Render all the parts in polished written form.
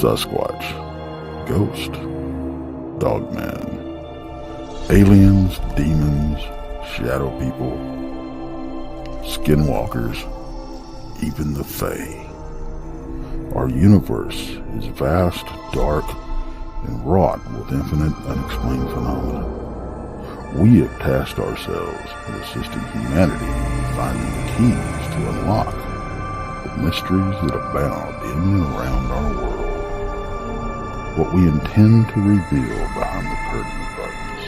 Sasquatch, Ghost, Dogman, aliens, demons, shadow people, skinwalkers, even the Fae. Our universe is vast, dark, and wrought with infinite unexplained phenomena. We have tasked ourselves with assisting humanity in finding the keys to unlock the mysteries that abound in and around our world. What we intend to reveal behind the curtain of darkness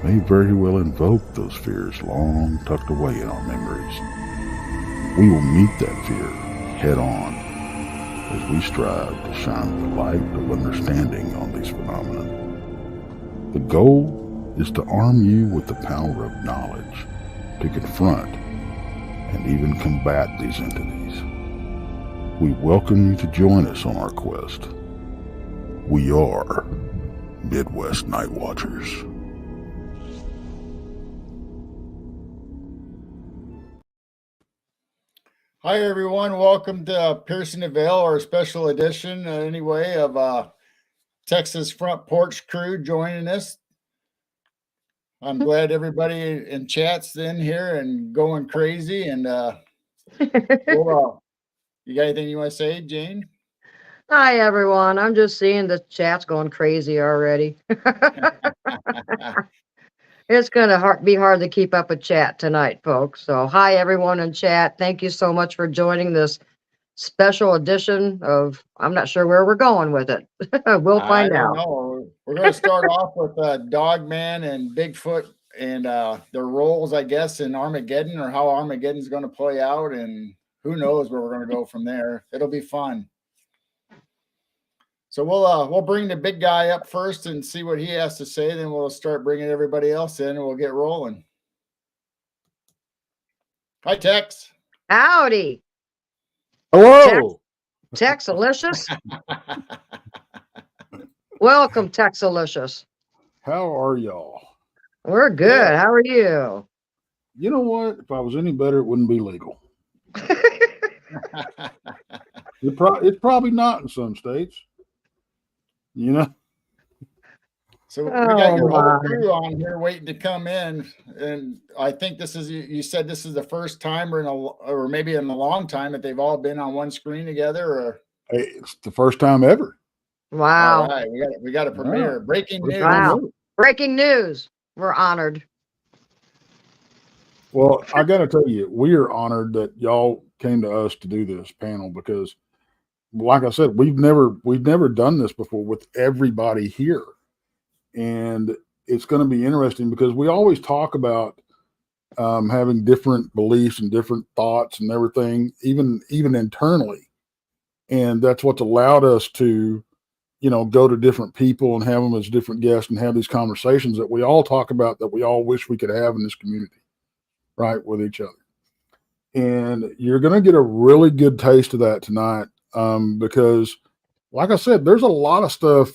may very well invoke those fears long tucked away in our memories. We will meet that fear head on as we strive to shine the light of understanding on these phenomena. The goal is to arm you with the power of knowledge to confront and even combat these entities. We welcome you to join us on our quest. We are Midwest Night Watchers. Hi everyone, welcome to Piercing the Veil, our special edition anyway of Texas Front Porch crew joining us. I'm glad everybody in chat's in here and going crazy. And you got anything you want to say, Jane? Hi everyone. I'm just seeing the chat's going crazy already. It's gonna be hard to keep up with chat tonight, folks. So hi everyone in chat. Thank you so much for joining this special edition of, I'm not sure where we're going with it. We'll find out. Know. We're going to start off with Dogman and Bigfoot and their roles, I guess, in Armageddon, or how Armageddon's going to play out, and who knows where we're going to go from there. It'll be fun. So we'll bring the big guy up first and see what he has to say. Then we'll start bringing everybody else in, and we'll get rolling. Hi, Tex. Howdy. Hello. Texalicious. Welcome, Texalicious. How are y'all? We're good. Yeah. How are you? You know what? If I was any better, it wouldn't be legal. It's probably not in some states. You know? So we got your whole crew on here waiting to come in. And I think you said this is the first time or maybe in a long time that they've all been on one screen together, or it's the first time ever. Wow. All right. We got a premiere. Wow. Breaking news. Wow. Breaking news. We're honored. Well, I got to tell you, we are honored that y'all came to us to do this panel because, like I said, we've never done this before with everybody here. And it's going to be interesting because we always talk about having different beliefs and different thoughts and everything, even internally. And that's what's allowed us to, go to different people and have them as different guests and have these conversations that we all talk about, that we all wish we could have in this community, right, with each other. And you're going to get a really good taste of that tonight because, like I said, there's a lot of stuff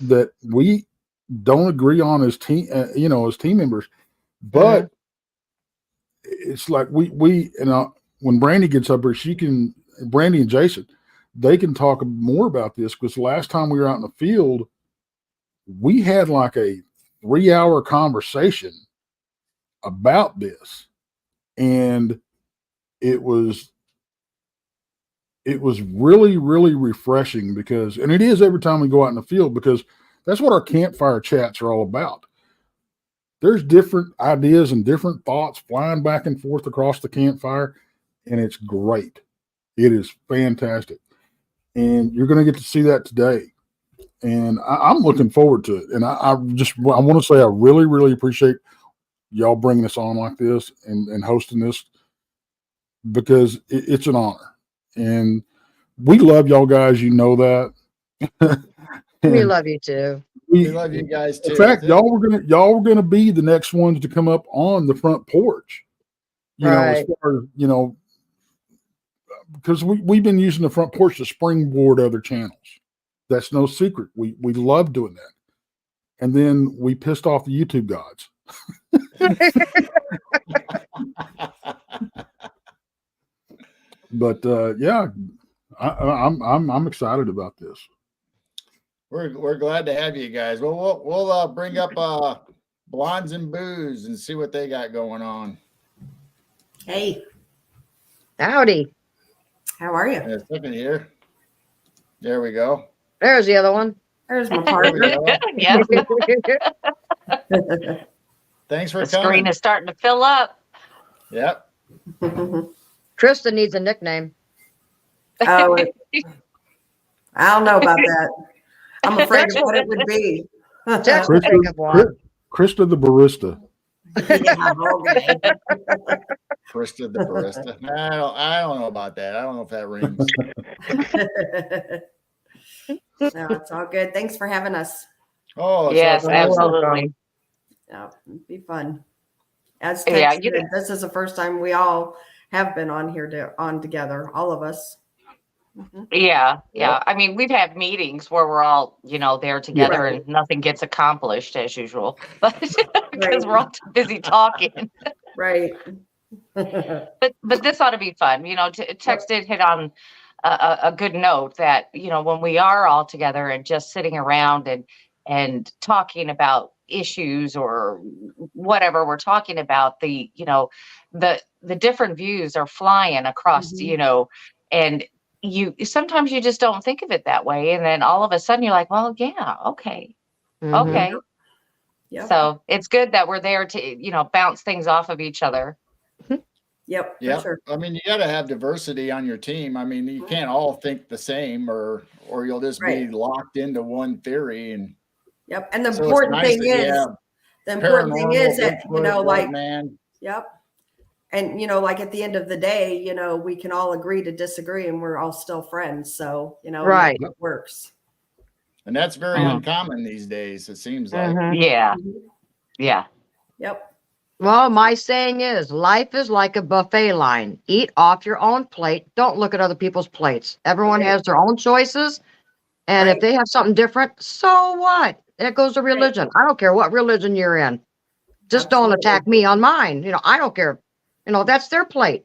that we don't agree on as team, as team members, but it's like we when Brandy gets up here, Brandy and Jason, they can talk more about this because the last time we were out in the field, we had like a 3-hour conversation about this, and it was really, really refreshing because, and it is every time we go out in the field, because that's what our campfire chats are all about. There's different ideas and different thoughts flying back and forth across the campfire, and it's great. It is fantastic. And you're going to get to see that today. And I'm looking forward to it. And I want to say I really, really appreciate y'all bringing us on like this and hosting this, because it's an honor. And we love y'all guys. You know that. We love you too. We love you guys too. In fact, y'all were gonna be the next ones to come up on the front porch. As far as, because we've been using the front porch to springboard other channels. That's no secret. We love doing that. And then we pissed off the YouTube gods. But yeah, I'm excited about this. We're glad to have you guys. Well, we'll bring up Blondes and Booze and see what they got going on. Hey, Howdy. how are you? In a second here. There we go. There's the other one. There's my There we partner. go. Yeah, Thanks for the screen coming. is starting to fill up. Yep. Krista needs a nickname. I don't know about that. I'm afraid of what it would be. Text will think of one. Krista the barista. Yeah, okay. Krista the barista. I don't know about that. I don't know if that rings. No, it's all good. Thanks for having us. Oh, it's Yes, all- absolutely. Yeah, it'd be fun. As Yeah, Tex said, this is the first time we all have been on here together, all of us. Mhm. Yeah, yeah. Yep. I mean, we've had meetings where we're all, there together Right. and nothing gets accomplished as usual, but because Right. we're all too busy talking. Right. But this ought to be fun. Tex did hit on a good note that when we are all together and just sitting around and talking about issues or whatever we're talking about, the different views are flying across, Mhm. and sometimes you just don't think of it that way, and then all of a sudden you're like, well, yeah, okay, Mhm. okay. Yep. So it's good that we're there to bounce things off of each other. Yep. Yeah. For sure. I mean, you got to have diversity on your team. I mean, you can't all think the same, or you'll just be Right. locked into one theory. And Yep. And the so it's important nice thing that you is, have the important thing is paranormal, that, Bigfoot, like, man. yep. And, like at the end of the day, we can all agree to disagree and we're all still friends. So, Right. it works. And that's very Mhm. uncommon these days, it seems like. Mhm. Yeah, yeah. Yep. Well, my saying is life is like a buffet line. Eat off your own plate. Don't look at other people's plates. Everyone Right. has their own choices. And if Right. they have something different, so what? It goes to religion. I don't care what religion you're in. Just don't Absolutely. attack me on mine. I don't care. That's their plate.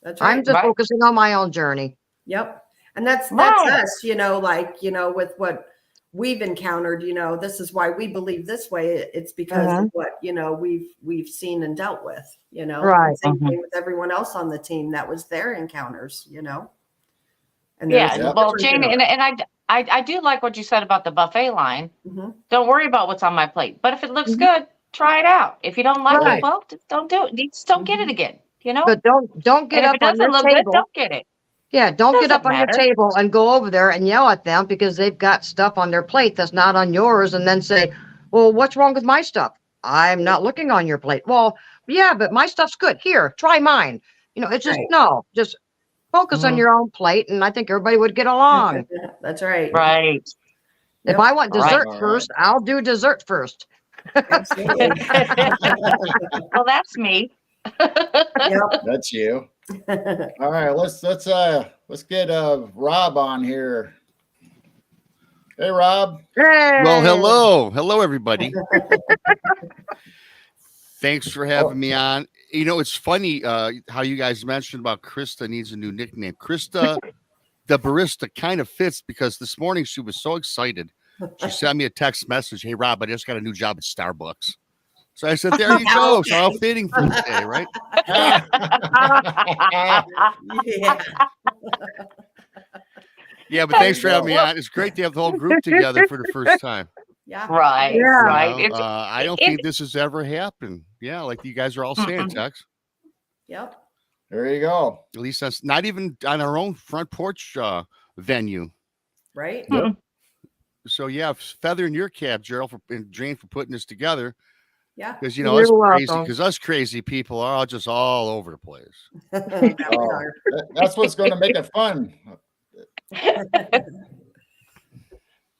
That's right. I'm just Right. focusing on my own journey. Yep. And that's Right. us, with what we've encountered, this is why we believe this way. It's because of what, we've seen and dealt with, Right. Same Mhm. thing with everyone else on the team. That was their encounters, And Yeah, Yep. well, Jane, and I do like what you said about the buffet line. Mhm. Don't worry about what's on my plate. But if it looks good, try it out. If you don't like Right. it, well, just don't do it. Just don't get it again. But don't get And if up it on doesn't your look good, table. don't get it. Yeah, don't get Doesn't up on your matter. table and go over there and yell at them because they've got stuff on their plate that's not on yours, and then say, well, what's wrong with my stuff? I'm not looking on your plate. Well, yeah, but my stuff's good. Here, try mine. It's just, Right. no, just focus on Mhm. your own plate, and I think everybody would get along. That's right. Right. If Yep. I want Right. dessert All right. first, I'll do dessert first. Absolutely. Well, that's me. Yep. That's you. All right, let's get Rob on here. Hey, Rob. Well, Hey! hello, everybody. Thanks for having me on. It's funny how you guys mentioned about Krista needs a new nickname. Krista, the barista, kind of fits because this morning she was so excited. She sent me a text message. Hey, Rob, I just got a new job at Starbucks. So I said, there you go. So how fitting for today, right? Yeah. Yeah, but thanks for having me on. It's great to have the whole group together for the first time. Yeah. Right. Yeah. Right. I don't think this has ever happened. Yeah, like you guys are all saying, Tex. Yep. There you go. At least that's not even on our own front porch venue. Right. Yep. So yeah, feather in your cap, Gerald, and Jane for putting this together. Yeah. Because You're us crazy, welcome. because us crazy people are just all over the place. That we Oh, are. that's what's going to make it fun.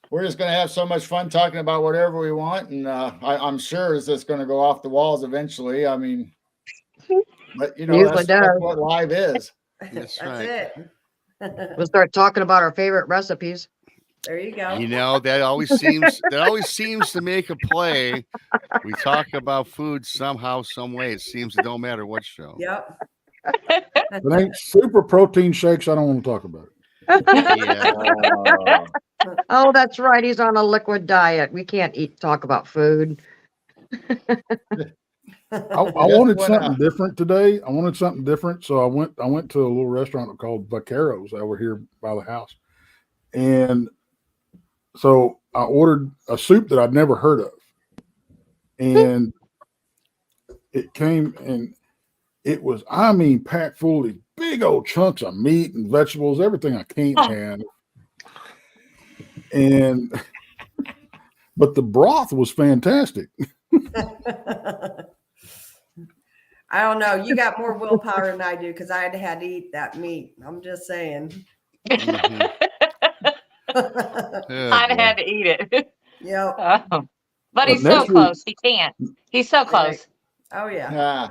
We're just going to have so much fun talking about whatever we want, and I'm sure it's just going to go off the walls eventually. I mean, but Usually that's does. what live is. That's That's right. it. We'll start talking about our favorite recipes. There you go. That always seems to make a play. We talk about food somehow, some way. It seems it don't matter what show. Yep. If it ain't super protein shakes, I don't want to talk about it. Yeah. Oh, that's right. He's on a liquid diet. We can't talk about food. I wanted something different today. I wanted something different, so I went to a little restaurant called Vaqueros over here by the house, and so I ordered a soup that I'd never heard of, and it came and it was, I mean, packed full of these big old chunks of meat and vegetables, everything I can't handle, and but the broth was fantastic. I don't know. You got more willpower than I do because I had to eat that meat. I'm just saying. Mhm. I had to eat it. Yep. But he's so next week- close. He can't. He's so close. Oh yeah.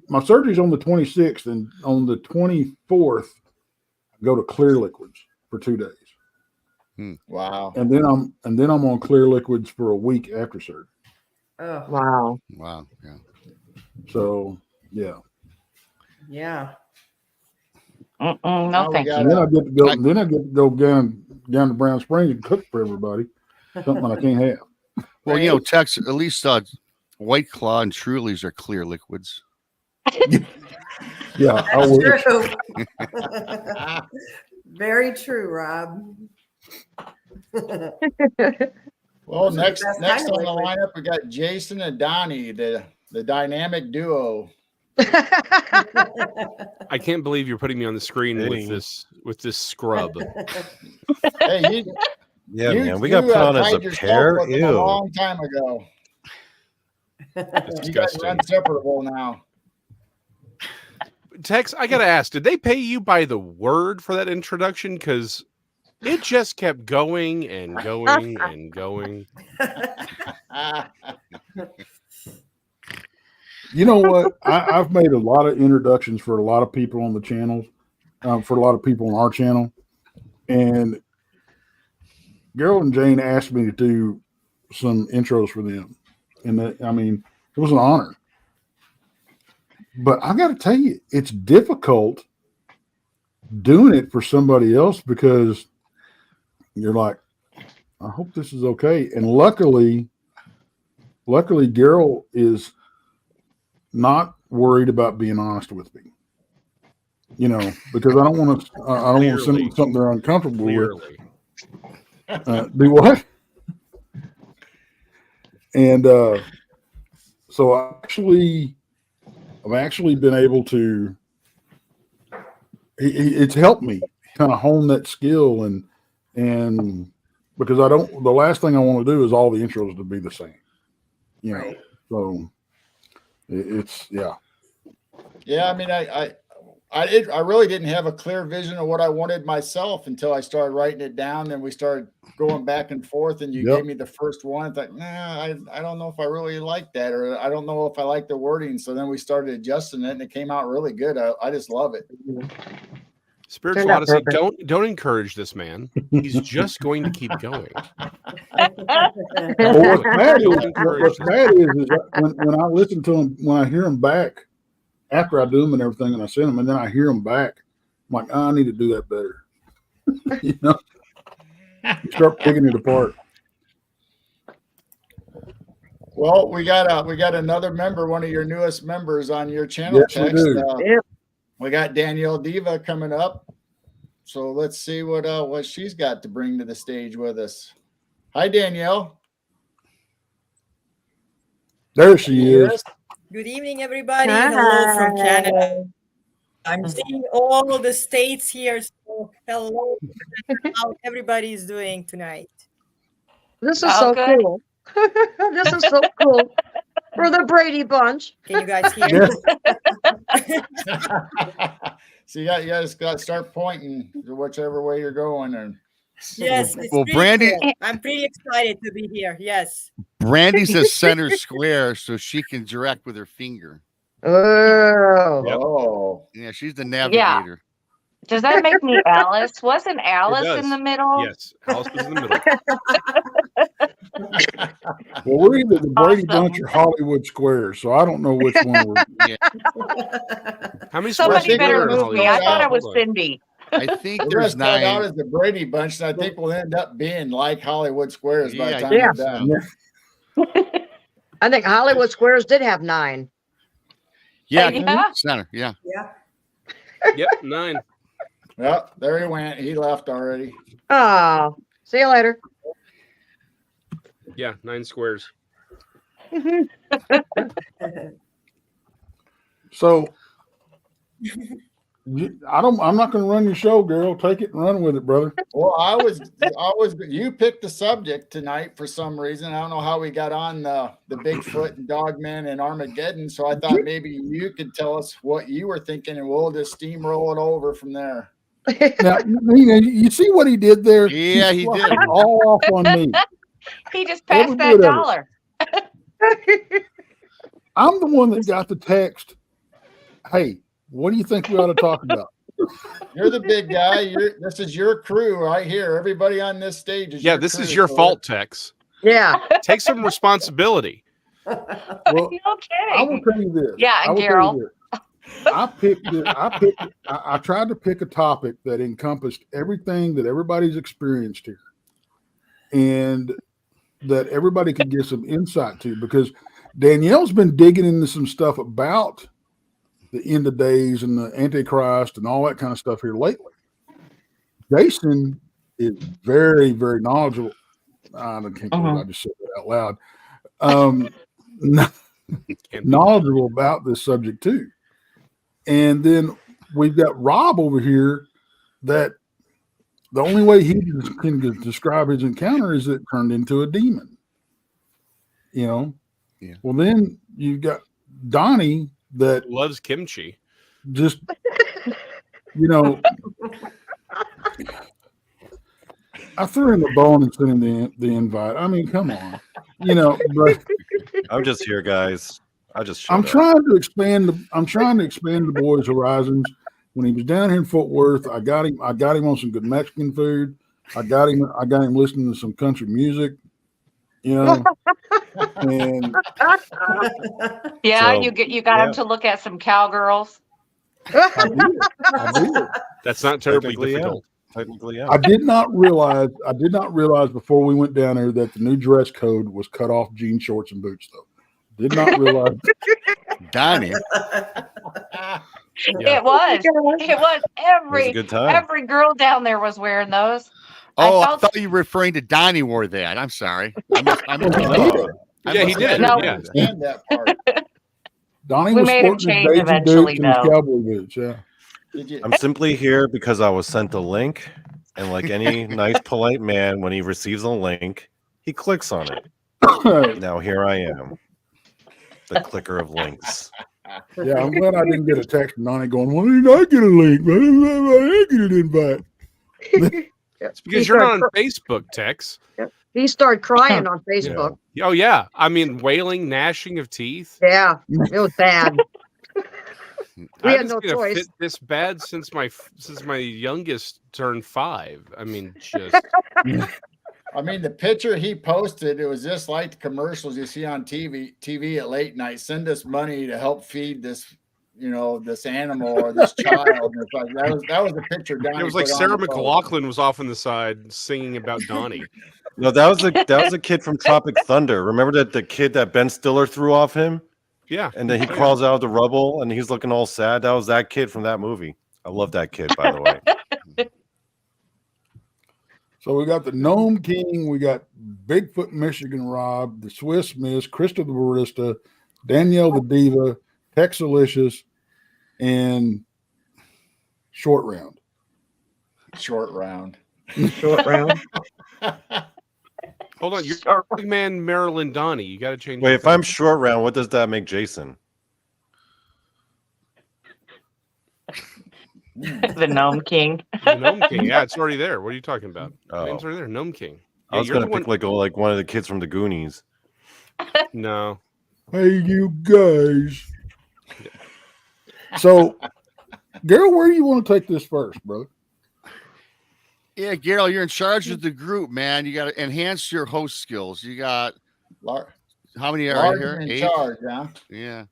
My surgery's on the 26th, and on the 24th, I go to Clear Liquids for 2 days, Wow. and then I'm on Clear Liquids for a week after surgery. Oh Wow. Wow. Yeah. So yeah, yeah. No, Now we thank you. got and then a- I get to go. Then I get to go down to Brown Springs and cook for everybody. Something I can't have. Well, you know, Tex, at least White Claw and Truly's are clear liquids. Yeah, I That's wish. true. Very true, Rob. Well, Those are the next best on kind of the liquid. lineup, we got Jason and Donnie, the dynamic duo. I can't believe you're putting me on the screen with this scrub. Hey, Yeah, man, we got put on as a tied yourself pair. with them a Ew. long time ago. It's You guys disgusting. are inseparable now. Tex, I gotta ask, did they pay you by the word for that introduction? Because it just kept going and going and going. You know what? I've made a lot of introductions for a lot of people on the channels, for a lot of people on our channel, and Gerald and Jane asked me to do some intros for them, and that, I mean, it was an honor. But I got to tell you, it's difficult doing it for somebody else because you're like, I hope this is okay. And luckily, Gerald is not worried about being honest with me. You know, because I don't want to send Clearly. them something they're uncomfortable with. Clearly. Do what? And so I've actually been able to. It's helped me kind of hone that skill, and because I don't. The last thing I want to do is all the intros to be the same. You know, Right. so it's yeah. Yeah, I mean, I really didn't have a clear vision of what I wanted myself until I started writing it down. Then we started going back and forth, and you Yep. gave me the first one. I thought, nah, I don't know if I really like that, or I don't know if I like the wording. So then we started adjusting it, and it came out really good. I just love it. Spiritual Turned out Odyssey, perfect. don't encourage this man. He's just going to keep going. Well, what's bad is that when I listen to them, when I hear them back after I do them and everything, and I send them, and then I hear them back, I'm like, I need to do that better. You know, you start picking it apart. Well, we got another member, one of your newest members on your channel. Yes, we Tex. do. Yep. We got Danielle Diva coming up. So let's see what she's got to bring to the stage with us. Hi, Danielle. There she is. Yes. Good evening, everybody. Hello from Canada. I'm seeing all the states here. So hello. How everybody is doing tonight. This is Oh, so good. cool. This is so cool. For the Brady Bunch. Can you guys hear? So you guys got to start pointing to whichever way you're going. And Yes. It's Well, pretty Brandy- cool. I'm pretty excited to be here. Yes. Brandy says center square so she can direct with her finger. Oh. oh, Yeah, she's the navigator. Does that make me Alice? Wasn't Alice does. in the middle? Yes, Alice was in the middle. Well, we're either the Brady Awesome. Bunch or Hollywood Square, so I don't know which one we're. How many Somebody squares better are in move me. I Hollywood? thought it was Hold on. Cindy. I think The there's rest cut out 9. as the Brady Bunch, and I think we'll end up being like Hollywood Squares by the Yeah, time Yeah. we're done. I think Hollywood Squares did have 9. Yeah, Yeah. center. Yeah. Yeah. Yep, 9. Yep, there he went. He left already. Oh, see you later. Yeah, 9 squares. So I'm not going to run your show, girl. Take it and run with it, brother. Well, you picked the subject tonight for some reason. I don't know how we got on the Bigfoot and Dogman and Armageddon. So I thought maybe you could tell us what you were thinking, and we'll just steamroll it over from there. Now, you see what he did there? Yeah, he did. All off on me. He just passed Every that bit of it. dollar. I'm the one that got the text. Hey, what do you think we ought to talk about? You're the big guy. This is your crew right here. Everybody on this stage is Yeah, your this crew, is your so fault, Tex. Yeah. Take some responsibility. Well, No I will kidding. tell you this. Yeah, I will tell you Gerald. this. I tried to pick a topic that encompassed everything that everybody's experienced here, and that everybody could get some insight to, because Danielle's been digging into some stuff about the end of days and the Antichrist and all that kind of stuff here lately. Jason is very, very knowledgeable. I can't believe I just said that out loud. Knowledgeable about this subject too. And then we've got Rob over here that the only way he can describe his encounter is it turned into a demon. You know? Yeah. Well, then you've got Donnie that Loves kimchi. just, you know, I threw him the bone and sent him the invite. I mean, come on, you know. But I'm just here, guys. I just. I'm trying to expand the boys' horizons. When he was down here in Fort Worth, I got him on some good Mexican food. I got him listening to some country music. You know, and Yeah, So, you got him to look at some cowgirls. I did. That's not terribly Technically, yeah. difficult. Technically, yeah. I did not realize before we went down there that the new dress code was cut off jean shorts and boots, though. Did not realize. Donnie. Yeah. It was It was a good time. every girl down there was wearing those. Oh, I felt- thought you were referring to Donnie wore that. I'm sorry. I must Yeah, he did. No. Yeah. understand that part. Donnie We was made him sporting his change Daisy eventually, boots and his though. cowboy boots. Yeah. Did you? I'm simply here because I was sent a link, and like any nice, polite man, when he receives a link, he clicks on it. Now here I am, the clicker of links. Yeah, I'm glad I didn't get a text from Donnie going, "Why did I get a link? Why didn't I get an invite?" It's because you're not on Facebook, Tex. He started crying on Facebook. Oh yeah. I mean, wailing, gnashing of teeth. Yeah, it was bad. We I had haven't no seen a choice. fit this bad since my youngest turned 5. I mean, just I mean, the picture he posted, it was just like the commercials you see on TV at late night. Send us money to help feed this, this animal or this child. And it's like, that was the picture. Donnie it was like put on Sarah the post. McLachlan was off on the side singing about Donnie. No, that was a kid from Tropic Thunder. Remember that the kid that Ben Stiller threw off him, Yeah. and then he crawls out of the rubble and he's looking all sad. That was that kid from that movie. I love that kid, by the way. So we got the Gnome King, we got Bigfoot Michigan Rob, the Swiss Miss, Krista the Barista, Danielle the Diva, Texalicious, and Short Round. Short round. Short round. Hold on, you're big man Marilyn Donnie. You got to change. Wait, your if I'm short round, what does that make Jason? The Gnome King. The Gnome King. Yeah, it's already there. What are you talking about? Oh. Name's already there. Gnome King. I Yeah, was you're gonna the pick like one of the kids from the Goonies. No. Hey, you guys. So, Gerald, where do you want to take this first, brother? Yeah, Gerald, you're in charge of the group, man. You got to enhance your host skills. You got how many are Large here? in 8? charge, huh? Yeah.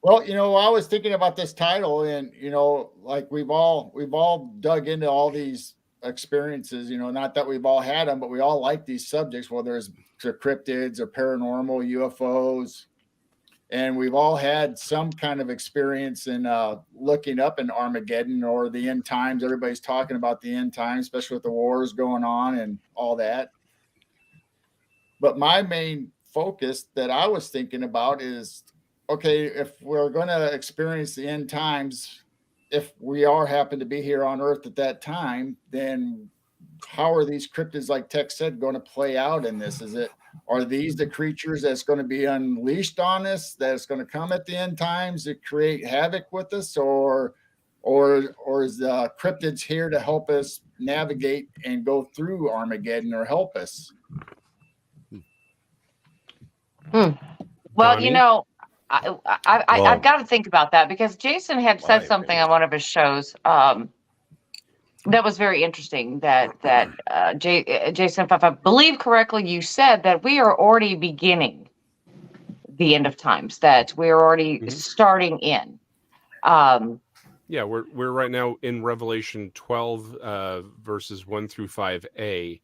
Well, I was thinking about this title, and like we've all dug into all these experiences. Not that we've all had them, but we all like these subjects, whether it's cryptids or paranormal, UFOs, and we've all had some kind of experience in looking up in Armageddon or the end times. Everybody's talking about the end times, especially with the wars going on and all that. But my main focus that I was thinking about is, okay, if we're going to experience the end times, if we happen to be here on Earth at that time, then how are these cryptids, like Tex said, going to play out in this? Are these the creatures that's going to be unleashed on us, that's going to come at the end times to create havoc with us, or is the cryptids here to help us navigate and go through Armageddon, or help us? Well, Connie? I've got to think about that, because Jason had said something on one of his shows that was very interesting. Jason, if I believe correctly, you said that we are already beginning the end of times, that we are already starting in. Yeah, we're right now in Revelation 12, verses 1 through 5a,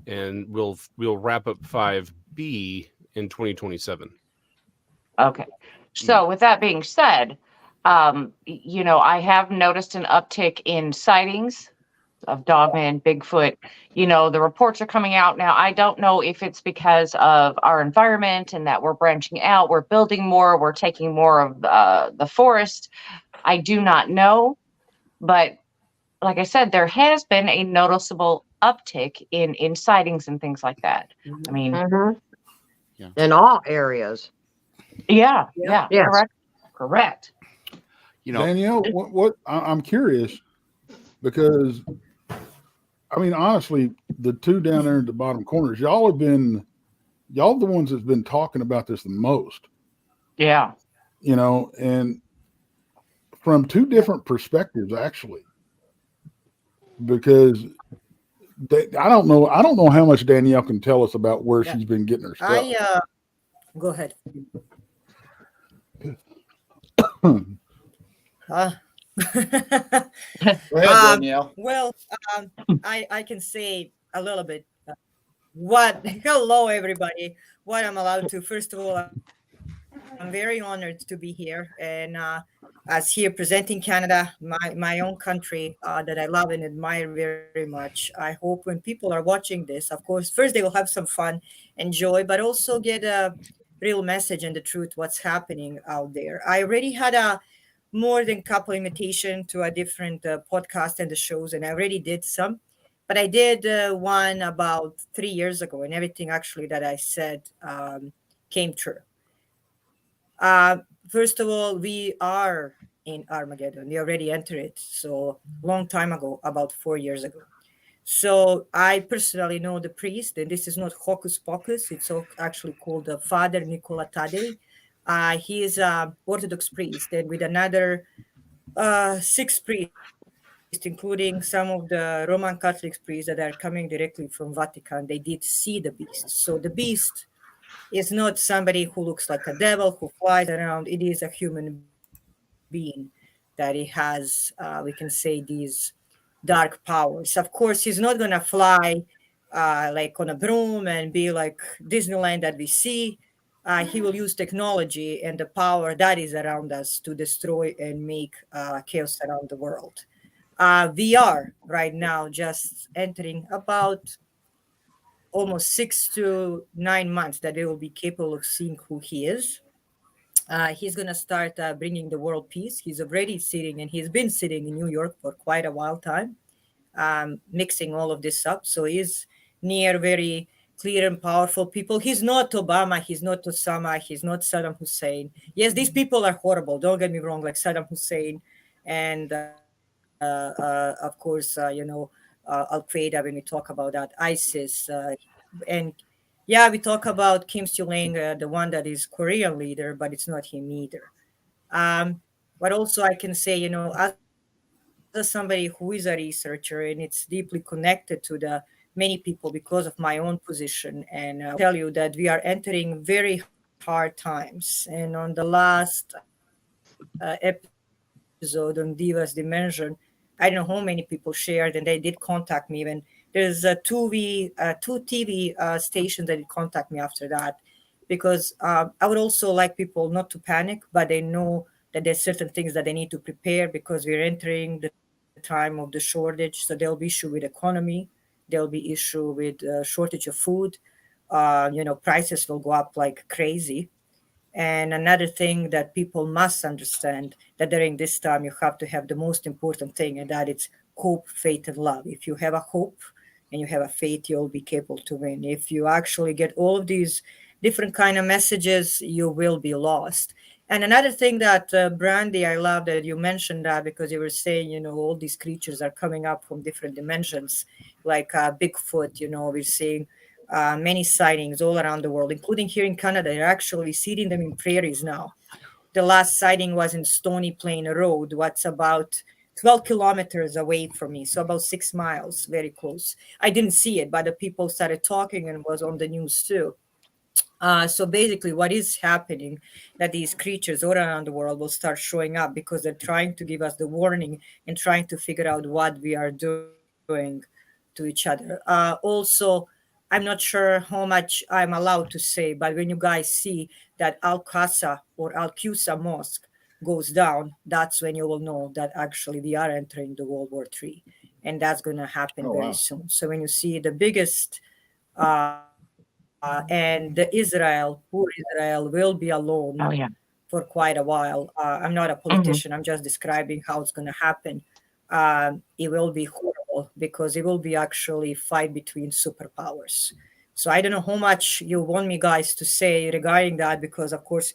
and we'll wrap up 5b in 2027. Okay. So with that being said, I have noticed an uptick in sightings of Dogman, Bigfoot. The reports are coming out now. I don't know if it's because of our environment and that we're branching out, we're building more, we're taking more of the forest. I do not know. But like I said, there has been a noticeable uptick in sightings and things like that. I mean, in all areas. Yeah. Yes. Correct. Danielle, what I'm curious, because I mean, honestly, the two down there in the bottom corners, y'all the ones that's been talking about this the most. Yeah. And from two different perspectives, actually, because I don't know how much Danielle can tell us about where she's been getting her stuff. Go ahead. Go ahead, Danielle. Well, I can say a little bit. Hello, everybody. What I'm allowed to. First of all, I'm very honored to be here, and as here presenting Canada, my own country that I love and admire very much. I hope when people are watching this, of course, first they will have some fun and joy, but also get a real message and the truth, what's happening out there. I already had more than couple invitation to a different podcast and the shows, and I already did some, but I did one about 3 years ago, and everything actually that I said came true. First of all, we are in Armageddon. We already entered it. So long time ago, about 4 years ago. So I personally know the priest, and this is not hocus pocus. It's actually called Father Nicola Tadei. He is an Orthodox priest, and with another 6 priests, including some of the Roman Catholic priests that are coming directly from Vatican. They did see the beast. So the beast is not somebody who looks like a devil who flies around. It is a human being that he has, we can say, these dark powers. Of course, he's not going to fly like on a broom and be like Disneyland that we see. He will use technology and the power that is around us to destroy and make chaos around the world. We are right now just entering about almost 6 to 9 months that they will be capable of seeing who he is. He's going to start bringing the world peace. He's already sitting, and he's been sitting in New York for quite a while time, mixing all of this up. So he's near very clear and powerful people. He's not Obama. He's not Osama. He's not Saddam Hussein. Yes, these people are horrible. Don't get me wrong, like Saddam Hussein and, of course, Al-Qaeda, when we talk about that, ISIS, and yeah, we talk about Kim Sil-Lang, the one that is Korean leader, but it's not him either. But also I can say, as somebody who is a researcher, and it's deeply connected to the many people because of my own position, and I'll tell you that we are entering very hard times. And on the last, episode on Divas Dimension, I don't know how many people shared, and they did contact me. Even there's two TV stations that did contact me after that, because I would also like people not to panic, but they know that there's certain things that they need to prepare, because we're entering the time of the shortage. So there'll be issue with economy, there'll be issue with shortage of food. Prices will go up like crazy. And another thing that people must understand, that during this time you have to have the most important thing, and that it's hope, faith, and love. If you have a hope and you have a faith, you'll be capable to win. If you actually get all of these different kind of messages, you will be lost. And another thing that Brandy, I love that you mentioned that, because you were saying, all these creatures are coming up from different dimensions, like Bigfoot. We're seeing many sightings all around the world, including here in Canada. They're actually seeing them in prairies now. The last sighting was in Stony Plain Road, what's about 12 kilometers away from me, so about 6 miles, very close. I didn't see it, but the people started talking and was on the news too. So basically what is happening, that these creatures all around the world will start showing up, because they're trying to give us the warning and trying to figure out what we are doing to each other. Also, I'm not sure how much I'm allowed to say, but when you guys see that Al-Qasa or Al-Qusa Mosque goes down, that's when you will know that actually we are entering the World War III. And that's going to happen very soon. So when you see the biggest and the poor Israel will be alone for quite a while. I'm not a politician. I'm just describing how it's going to happen. It will be horrible, because it will be actually fight between superpowers. So I don't know how much you want me guys to say regarding that, because of course,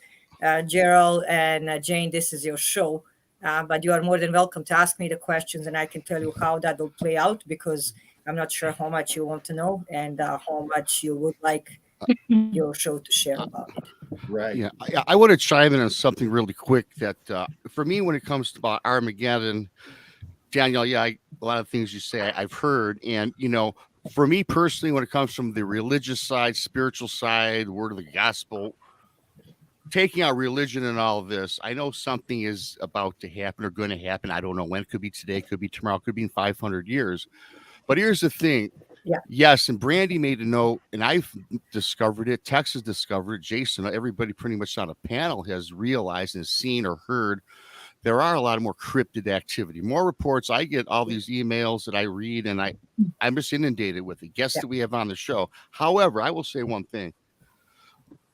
Gerald and Jane, this is your show. But you are more than welcome to ask me the questions, and I can tell you how that will play out, because I'm not sure how much you want to know and how much you would like your show to share about it. Right. Yeah, I want to chime in on something really quick that for me, when it comes to about Armageddon, Daniel, a lot of things you say I've heard. And, for me personally, when it comes from the religious side, spiritual side, word of the gospel, taking out religion and all of this, I know something is about to happen or going to happen. I don't know when. It could be today, could be tomorrow, could be in 500 years. But here's the thing. Yeah. Yes, and Brandy made a note, and I've discovered it. Tex has discovered it. Jason, everybody pretty much on a panel has realized and seen or heard there are a lot of more cryptid activity, more reports. I get all these emails that I read, and I'm just inundated with the guests that we have on the show. However, I will say one thing.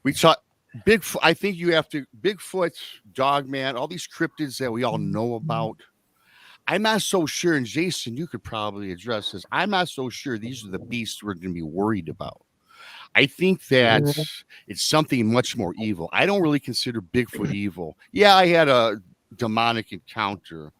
We saw Bigfoot. I think you have to Bigfoot, Dogman, all these cryptids that we all know about. I'm not so sure, and Jason, you could probably address this. I'm not so sure these are the beasts we're going to be worried about. I think that it's something much more evil. I don't really consider Bigfoot evil. Yeah, I had a demonic encounter.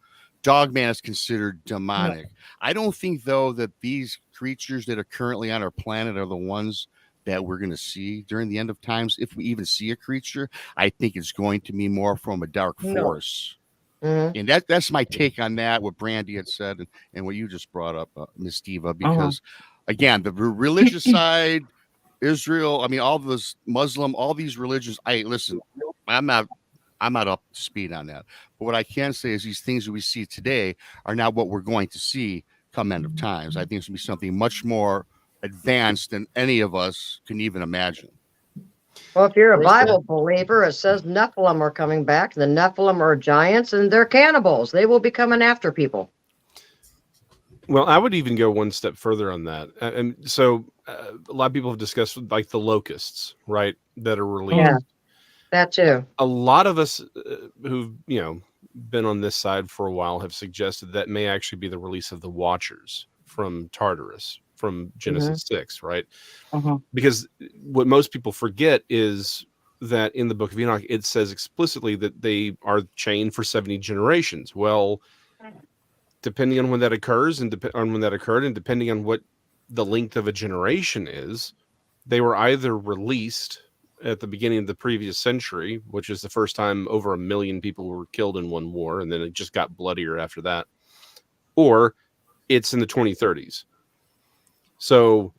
Dogman is considered demonic. I don't think, though, that these creatures that are currently on our planet are the ones that we're going to see during the end of times. If we even see a creature, I think it's going to be more from a dark force. And that's my take on that, what Brandy had said, and what you just brought up, Miss Diva, because again, the religious side, Israel, I mean, all those Muslim, all these religions, I'm not up to speed on that. But what I can say is these things that we see today are not what we're going to see come end of times. I think it's going to be something much more advanced than any of us can even imagine. Well, if you're a Bible believer, it says Nephilim are coming back. The Nephilim are giants, and they're cannibals. They will be coming after people. Well, I would even go one step further on that. And so a lot of people have discussed like the locusts, right, that are released. Yeah, that too. A lot of us who've, been on this side for a while have suggested that may actually be the release of the Watchers from Tartarus, from Genesis 6, right? Because what most people forget is that in the Book of Enoch, it says explicitly that they are chained for 70 generations. Well, depending on when that occurs and depending on what the length of a generation is, they were either released at the beginning of the previous century, which is the first time over 1 million people were killed in one war, and then it just got bloodier after that, or it's in the 2030s. So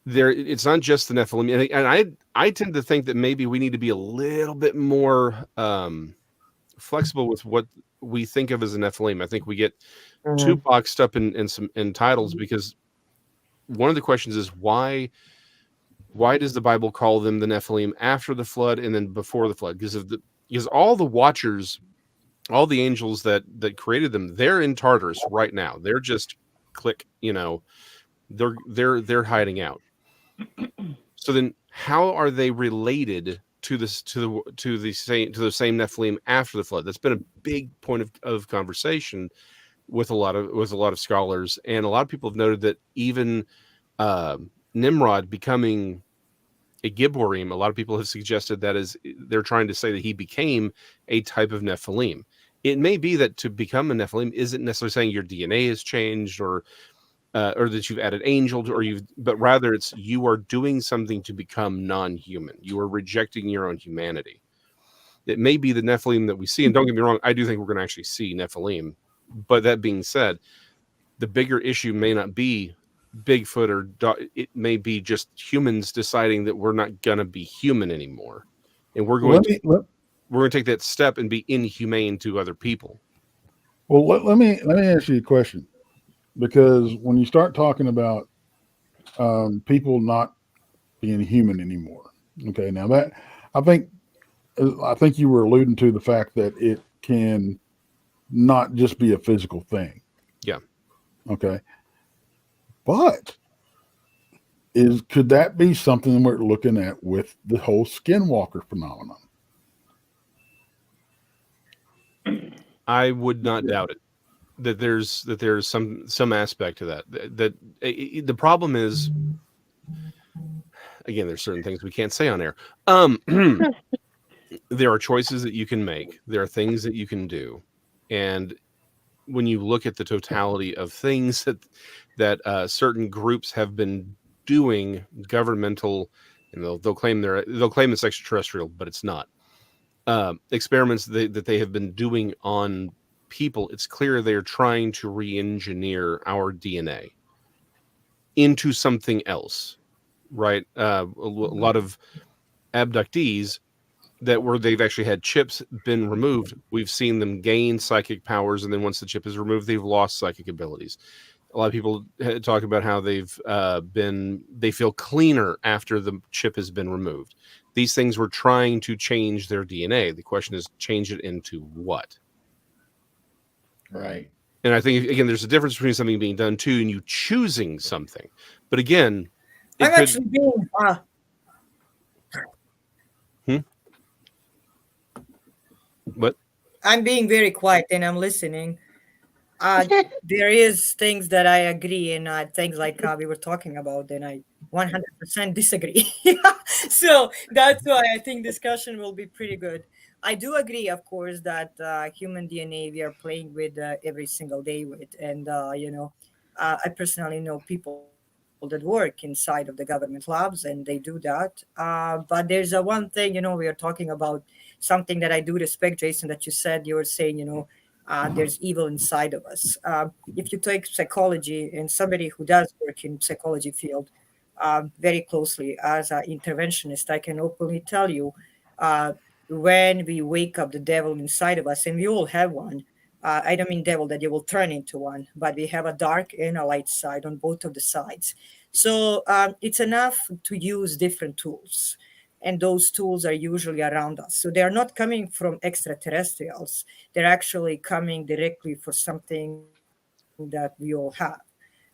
it's not just the Nephilim, and I tend to think that maybe we need to be a little bit more flexible with what we think of as a Nephilim. I think we get Mhm. too boxed up in titles, because one of the questions is why does the Bible call them the Nephilim after the flood and then before the flood? Because all the watchers, all the angels that created them, they're in Tartarus right now. They're just they're hiding out. So then how are they related to the same Nephilim after the flood? That's been a big point of conversation with a lot of scholars, and a lot of people have noted that even Nimrod becoming a Gibborim, a lot of people have suggested that they're trying to say that he became a type of Nephilim. It may be that to become a Nephilim isn't necessarily saying your DNA has changed or that you've added angels, but rather it's you are doing something to become non-human. You are rejecting your own humanity. It may be the Nephilim that we see, and don't get me wrong, I do think we're going to actually see Nephilim. But that being said, the bigger issue may not be Bigfoot it may be just humans deciding that we're not going to be human anymore, and we're going to take that step and be inhumane to other people. Well, let me ask you a question, because when you start talking about people not being human anymore, okay, now that I think you were alluding to the fact that it can not just be a physical thing. Yeah. Okay. But could that be something we're looking at with the whole skinwalker phenomenon? I would not doubt it. That there's some aspect to that. The problem is, again, there's certain things we can't say on air. There are choices that you can make. There are things that you can do, and when you look at the totality of things that certain groups have been doing, governmental, and they'll claim it's extraterrestrial, but it's not. Experiments that they have been doing on people, it's clear they're trying to re-engineer our DNA into something else, right? A lot of abductees they've actually had chips been removed. We've seen them gain psychic powers, and then once the chip is removed, they've lost psychic abilities. A lot of people talk about how they feel cleaner after the chip has been removed. These things were trying to change their DNA. The question is, change it into what? Right. And I think, again, there's a difference between something being done to and you choosing something. But again, actually being What? I'm being very quiet and I'm listening. There is things that I agree and things like we were talking about, and I 100% disagree. So that's why I think discussion will be pretty good. I do agree, of course, that human DNA we are playing with every single day with, and I personally know people that work inside of the government labs, and they do that. But there's one thing, we are talking about something that I do respect, Jason, that you were saying, there's evil inside of us. If you take psychology and somebody who does work in psychology field very closely as an interventionist, I can openly tell you when we wake up the devil inside of us, and we all have one. I don't mean devil that you will turn into one, but we have a dark and a light side on both of the sides. So it's enough to use different tools. And those tools are usually around us. So they're not coming from extraterrestrials. They're actually coming directly for something that we all have.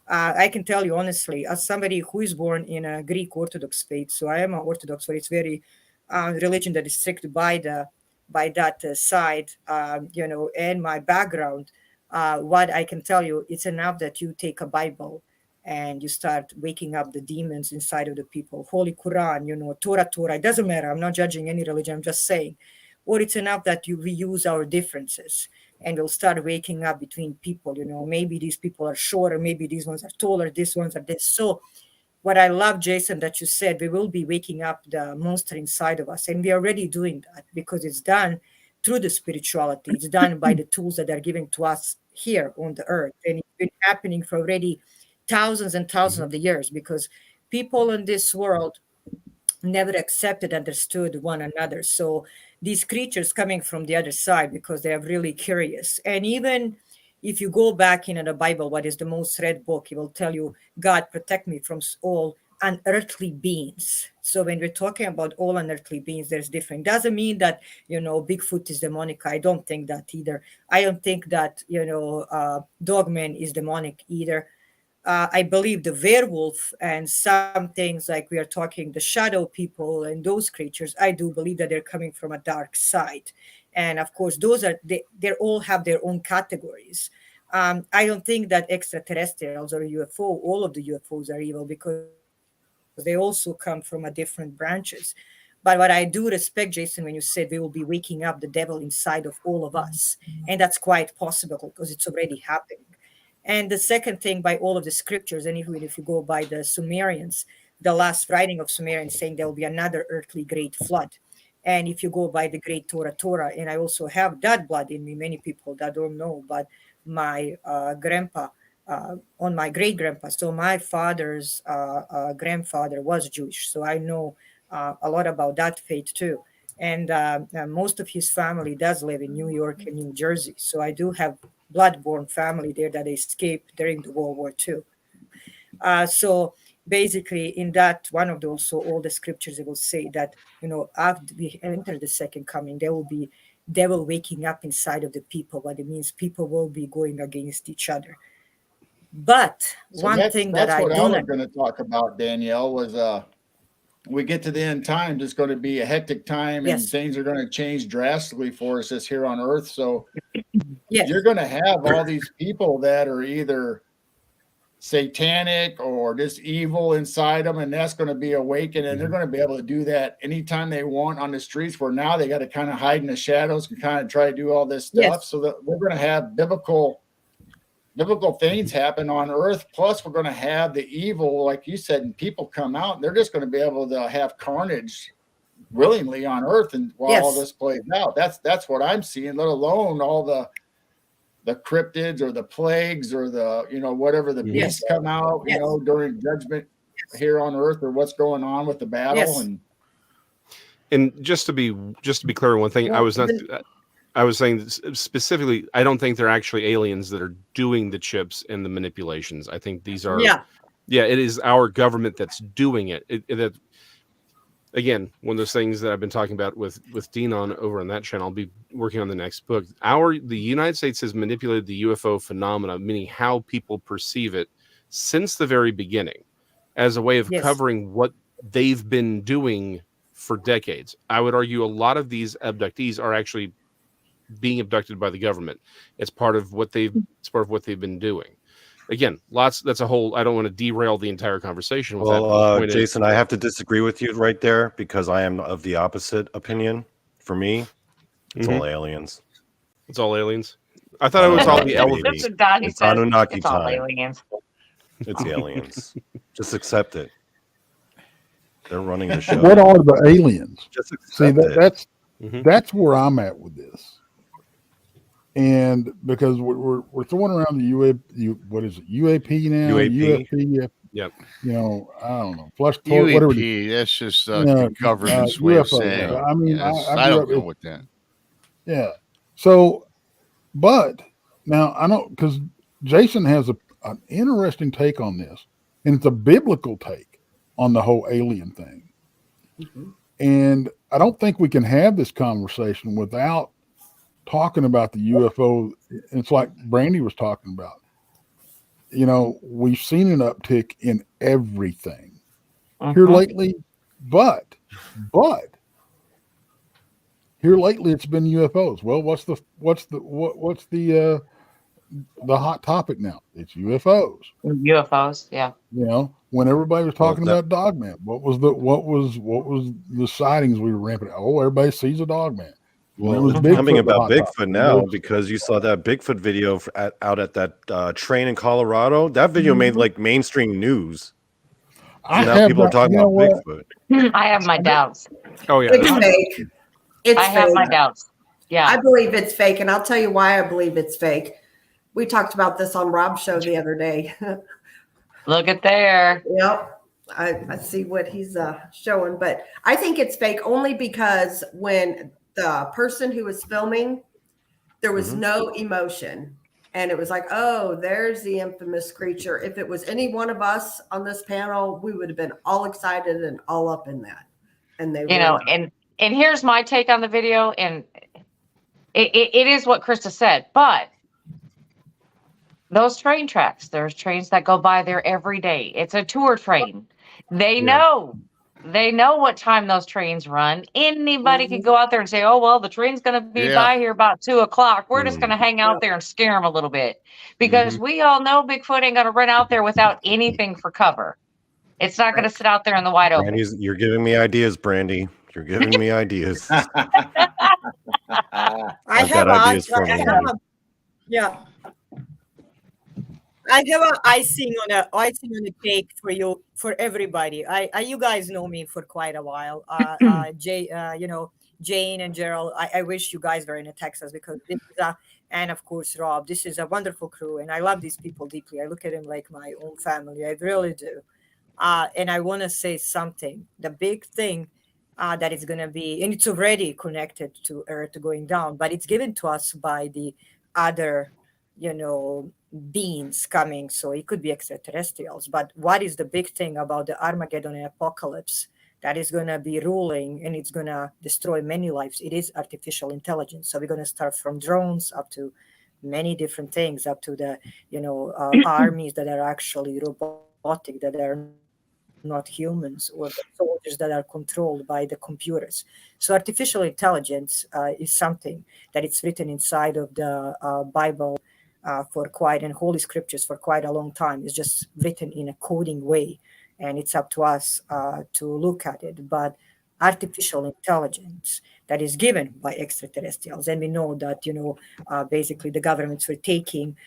I can tell you honestly, as somebody who is born in a Greek Orthodox faith, so I am an Orthodox, but it's very religion that is strict by that side, and my background. What I can tell you, it's enough that you take a Bible and you start waking up the demons inside of the people. Holy Quran, Torah, it doesn't matter. I'm not judging any religion. I'm just saying. Or it's enough that we use our differences and we'll start waking up between people. Maybe these people are shorter, maybe these ones are taller, these ones are this. So what I love, Jason, that you said, we will be waking up the monster inside of us. And we're already doing that because it's done through the spirituality. It's done by the tools that are given to us here on the earth. And it's been happening for already thousands and thousands of the years, because people in this world never accepted, understood one another. So these creatures coming from the other side because they are really curious. And even if you go back in the Bible, what is the most read book, it will tell you, God protect me from all unearthly beings. So when we're talking about all unearthly beings, there's different. Doesn't mean that, Bigfoot is demonic. I don't think that either. I don't think that, Dogman is demonic either. I believe the werewolf and some things like we are talking, the shadow people and those creatures, I do believe that they're coming from a dark side. And of course, they all have their own categories. I don't think that extraterrestrials or UFO, all of the UFOs are evil because they also come from a different branches. But what I do respect, Jason, when you said we will be waking up the devil inside of all of us. And that's quite possible because it's already happening. And the second thing, by all of the scriptures, and even if you go by the Sumerians, the last writing of Sumerians saying there will be another earthly great flood. And if you go by the great Torah, and I also have that blood in me, many people that don't know, but my grandpa, on my great grandpa, so my father's grandfather was Jewish. So I know a lot about that faith too. And most of his family does live in New York and New Jersey. So I do have blood-borne family there that escaped during the World War II. So basically in that, one of those, so all the scriptures, it will say that, after we enter the second coming, there will be devil waking up inside of the people. What it means, people will be going against each other. But one thing that I was going to talk about, Danielle, was we get to the end times, it's going to be a hectic time, and things are going to change drastically for us this here on Earth. So you're going to have all these people that are either satanic or just evil inside them, and that's going to be awakened, and they're going to be able to do that anytime they want on the streets, where now they got to kind of hide in the shadows and kind of try to do all this stuff. So that we're going to have biblical things happen on Earth. Plus we're going to have the evil, like you said, and people come out and they're just going to be able to have carnage willingly on Earth. And while all this plays out, that's what I'm seeing, let alone all the cryptids or the plagues or the, whatever the beasts come out, during judgment here on Earth, or what's going on with the battle. And just to be clear, one thing, I was saying specifically, I don't think they're actually aliens that are doing the chips and the manipulations. I think these are, it is our government that's doing it. That, again, one of those things that I've been talking about with Dean over on that channel. I'll be working on the next book. The United States has manipulated the UFO phenomena, meaning how people perceive it, since the very beginning, as a way of covering what they've been doing for decades. I would argue a lot of these abductees are actually being abducted by the government. It's part of what they've been doing. Again, that's a whole, I don't want to derail the entire conversation with that. Jason, I have to disagree with you right there, because I am of the opposite opinion. For me, it's all aliens. It's all aliens. I thought it was all the elephants. It's Anunnaki it's all time. aliens. It's aliens. Just accept it. They're running the show. What are the aliens? Just See, accept it. that's where I'm at with this. And because we're throwing around the UAP now? UAP. Yep. I don't know. Flush UAP, whatever. That's just the government's way of saying. I mean, I don't go with that. Yeah. So, but now I know, because Jason has an interesting take on this, and it's a biblical take on the whole alien thing. And I don't think we can have this conversation without talking about the UFO. It's like Brandy was talking about. We've seen an uptick in everything here lately, but here lately it's been UFOs. Well, what's the hot topic now? It's UFOs. UFOs, yeah. When everybody was talking about Dogman, what was the sightings we were ramping? Oh, everybody sees a Dogman. Well, it's coming about Bigfoot now, because you saw that Bigfoot video out at that train in Colorado. That video made like mainstream news. Now people are talking about Bigfoot. I have my doubts. Oh yeah, It's fake. I have my doubts. Yeah, I believe it's fake, and I'll tell you why I believe it's fake. We talked about this on Rob's show the other day. Look at there. Yep. I see what he's showing, but I think it's fake only because when the person who was filming, there was no emotion. And it was like, oh, there's the infamous creature. If it was any one of us on this panel, we would have been all excited and all up in that. And they You know, and here's my take on the video, and it is what Krista said, but those train tracks, there's trains that go by there every day. It's a tour train. They know what time those trains run. Anybody could go out there and say, oh, well, the train's going to be by here about 2:00. We're just going to hang out there and scare them a little bit, because we all know Bigfoot ain't going to run out there without anything for cover. It's not going to sit out there in the wide open. You're giving me ideas, Brandy. You're giving me ideas. I have an icing on the cake for you, for everybody. You guys know me for quite a while. Jane and Gerald. I wish you guys were in Texas, because this is and of course Rob. This is a wonderful crew, and I love these people deeply. I look at them like my own family. I really do. And I want to say something. The big thing that is going to be, and it's already connected to Earth going down, but it's given to us by the other, beings coming. So it could be extraterrestrials. But what is the big thing about the Armageddon and apocalypse that is going to be ruling, and it's going to destroy many lives? It is artificial intelligence. So we're going to start from drones up to many different things, up to the, armies that are actually robotic, that are not humans, or the soldiers that are controlled by the computers. So artificial intelligence is something that it's written inside of the Bible and Holy Scriptures for quite a long time. It's just written in a coding way, and it's up to us to look at it. But artificial intelligence that is given by extraterrestrials, and we know that basically the governments were taking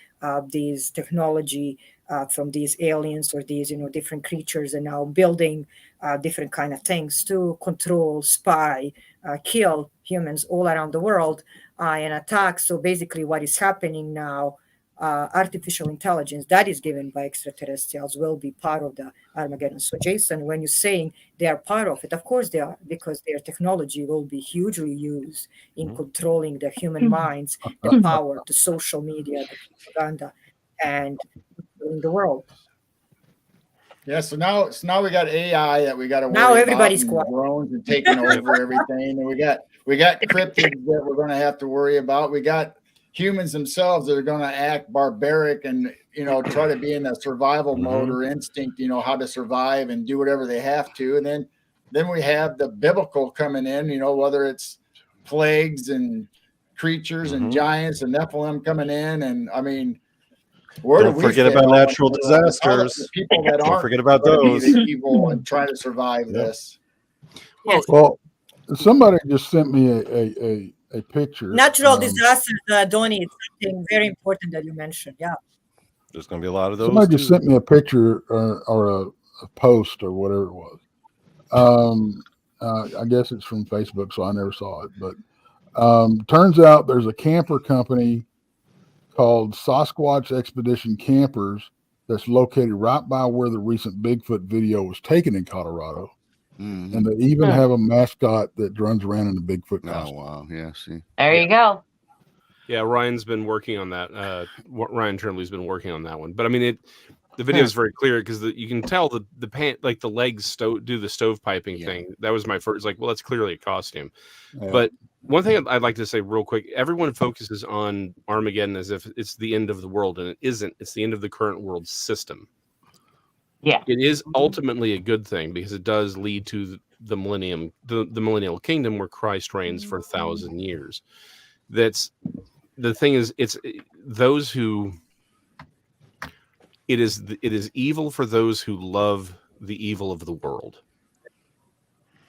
these technology from these aliens or these different creatures, and now building different kind of things to control, spy, kill humans all around the world, and attack. So basically what is happening now, artificial intelligence that is given by extraterrestrials will be part of the Armageddon. So Jason, when you're saying they are part of it, of course they are, because their technology will be hugely used in controlling the human minds, the power, the social media, the propaganda, and in the world. Yeah, so now we got AI that we got to worry now everybody's about, quiet. drones and taking over everything, and we got cryptids that we're going to have to worry about. We got humans themselves that are going to act barbaric and try to be in a survival mode or instinct, how to survive and do whatever they have to. And then we have the biblical coming in, whether it's plagues and creatures and giants and Nephilim coming in, and I mean, don't forget about natural disasters. People that don't forget about those evil and try to survive this. Well, somebody just sent me a picture. Natural disasters, Donnie, it's something very important that you mentioned. Yeah. There's going to be a lot of those. Somebody just sent me a picture or a post or whatever it was. I guess it's from Facebook, so I never saw it. But turns out there's a camper company called Sasquatch Expedition Campers that's located right by where the recent Bigfoot video was taken in Colorado. And they even have a mascot that runs around in the Bigfoot costume. Oh, wow. Yeah, see. There you go. Yeah, Ryan's been working on that. Ryan Trimley's been working on that one. But I mean, the video is very clear because you can tell the pant, like the legs do the stovepiping thing. That was my first, well, that's clearly a costume. Yeah. But one thing I'd like to say real quick, everyone focuses on Armageddon as if it's the end of the world, and it isn't. It's the end of the current world system. Yeah, it is ultimately a good thing because it does lead to the millennium, the millennial kingdom where Christ reigns for 1,000 years. That's the thing is, it's those who it is evil for those who love the evil of the world.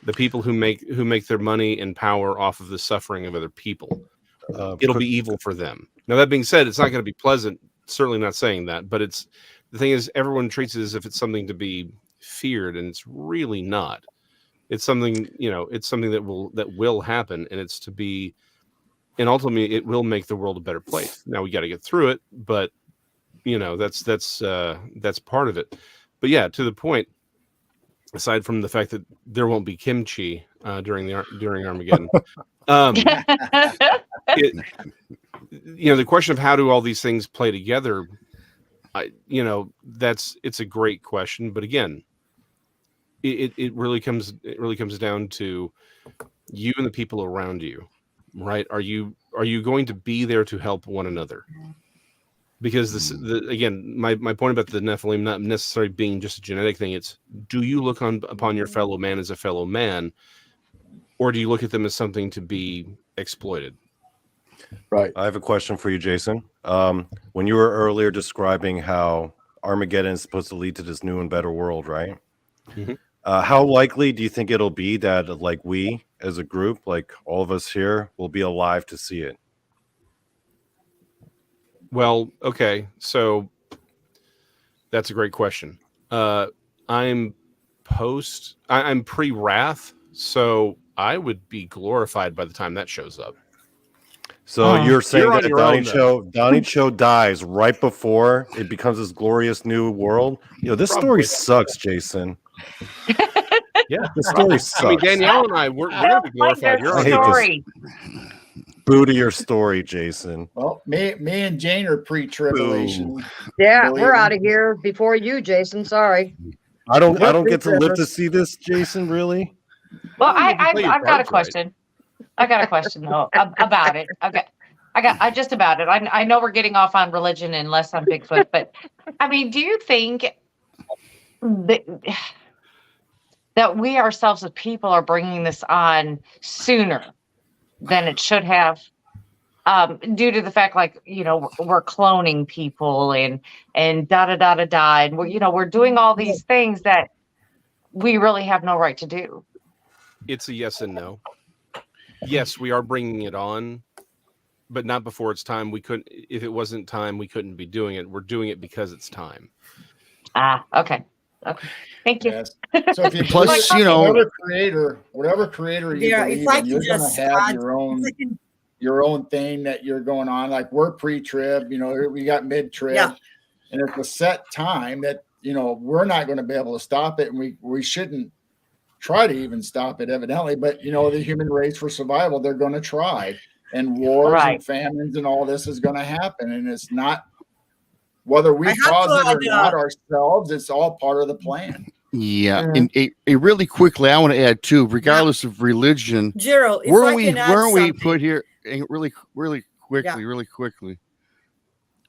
The people who make their money and power off of the suffering of other people. It'll be evil for them. Now, that being said, it's not going to be pleasant. Certainly not saying that, but the thing is, everyone treats it as if it's something to be feared, and it's really not. It's something, it's something that will happen, and it's to be, and ultimately it will make the world a better place. Now we got to get through it, but that's part of it. But yeah, to the point, aside from the fact that there won't be kimchi during Armageddon, The question of how do all these things play together, it's a great question. But again, it really comes down to you and the people around you, right? Are you going to be there to help one another? Because my point about the Nephilim not necessarily being just a genetic thing, it's do you look upon your fellow man as a fellow man, or do you look at them as something to be exploited? Right. I have a question for you, Jason. When you were earlier describing how Armageddon is supposed to lead to this new and better world, right? Mm-hmm. How likely do you think it'll be that, like, we as a group, like all of us here, will be alive to see it? Well, okay, so that's a great question. I'm pre-wrath, so I would be glorified by the time that shows up. So you're saying You're on that your Donnie Cho dies right before it becomes this glorious new world? This story sucks, Jason. Yeah, the story sucks. I mean, Danielle and I, we're going to be glorified. I hate this. Boo to your story, Jason. Well, me and Jane are pre-tribulation. Yeah, we're out of here before you, Jason. Sorry. I don't get to live to see this, Jason. Really? Well, I've got a question. I got a question though about it. I just about it. I know we're getting off on religion and less on Bigfoot, but I mean, do you think that we ourselves as people are bringing this on sooner than it should have, due to the fact, like, we're cloning people and and we're doing all these things that we really have no right to do? It's a yes and no. Yes, we are bringing it on, but not before it's time. We couldn't. If it wasn't time, we couldn't be doing it. We're doing it because it's time. Okay. Thank you. Yes. So if you Plus, whatever creator you believe in, you're going to have your own thing that you're going on. Like, we're pre-trib, we got mid-trib, and it's a set time that we're not going to be able to stop it, and we shouldn't try to even stop it, evidently. But the human race, for survival, they're going to try, and wars and famines and all this is going to happen, and it's not. Whether we cause it or not ourselves, it's all part of the plan. Yeah. And really quickly, I want to add too, regardless of religion, Gerald, weren't we put here really quickly,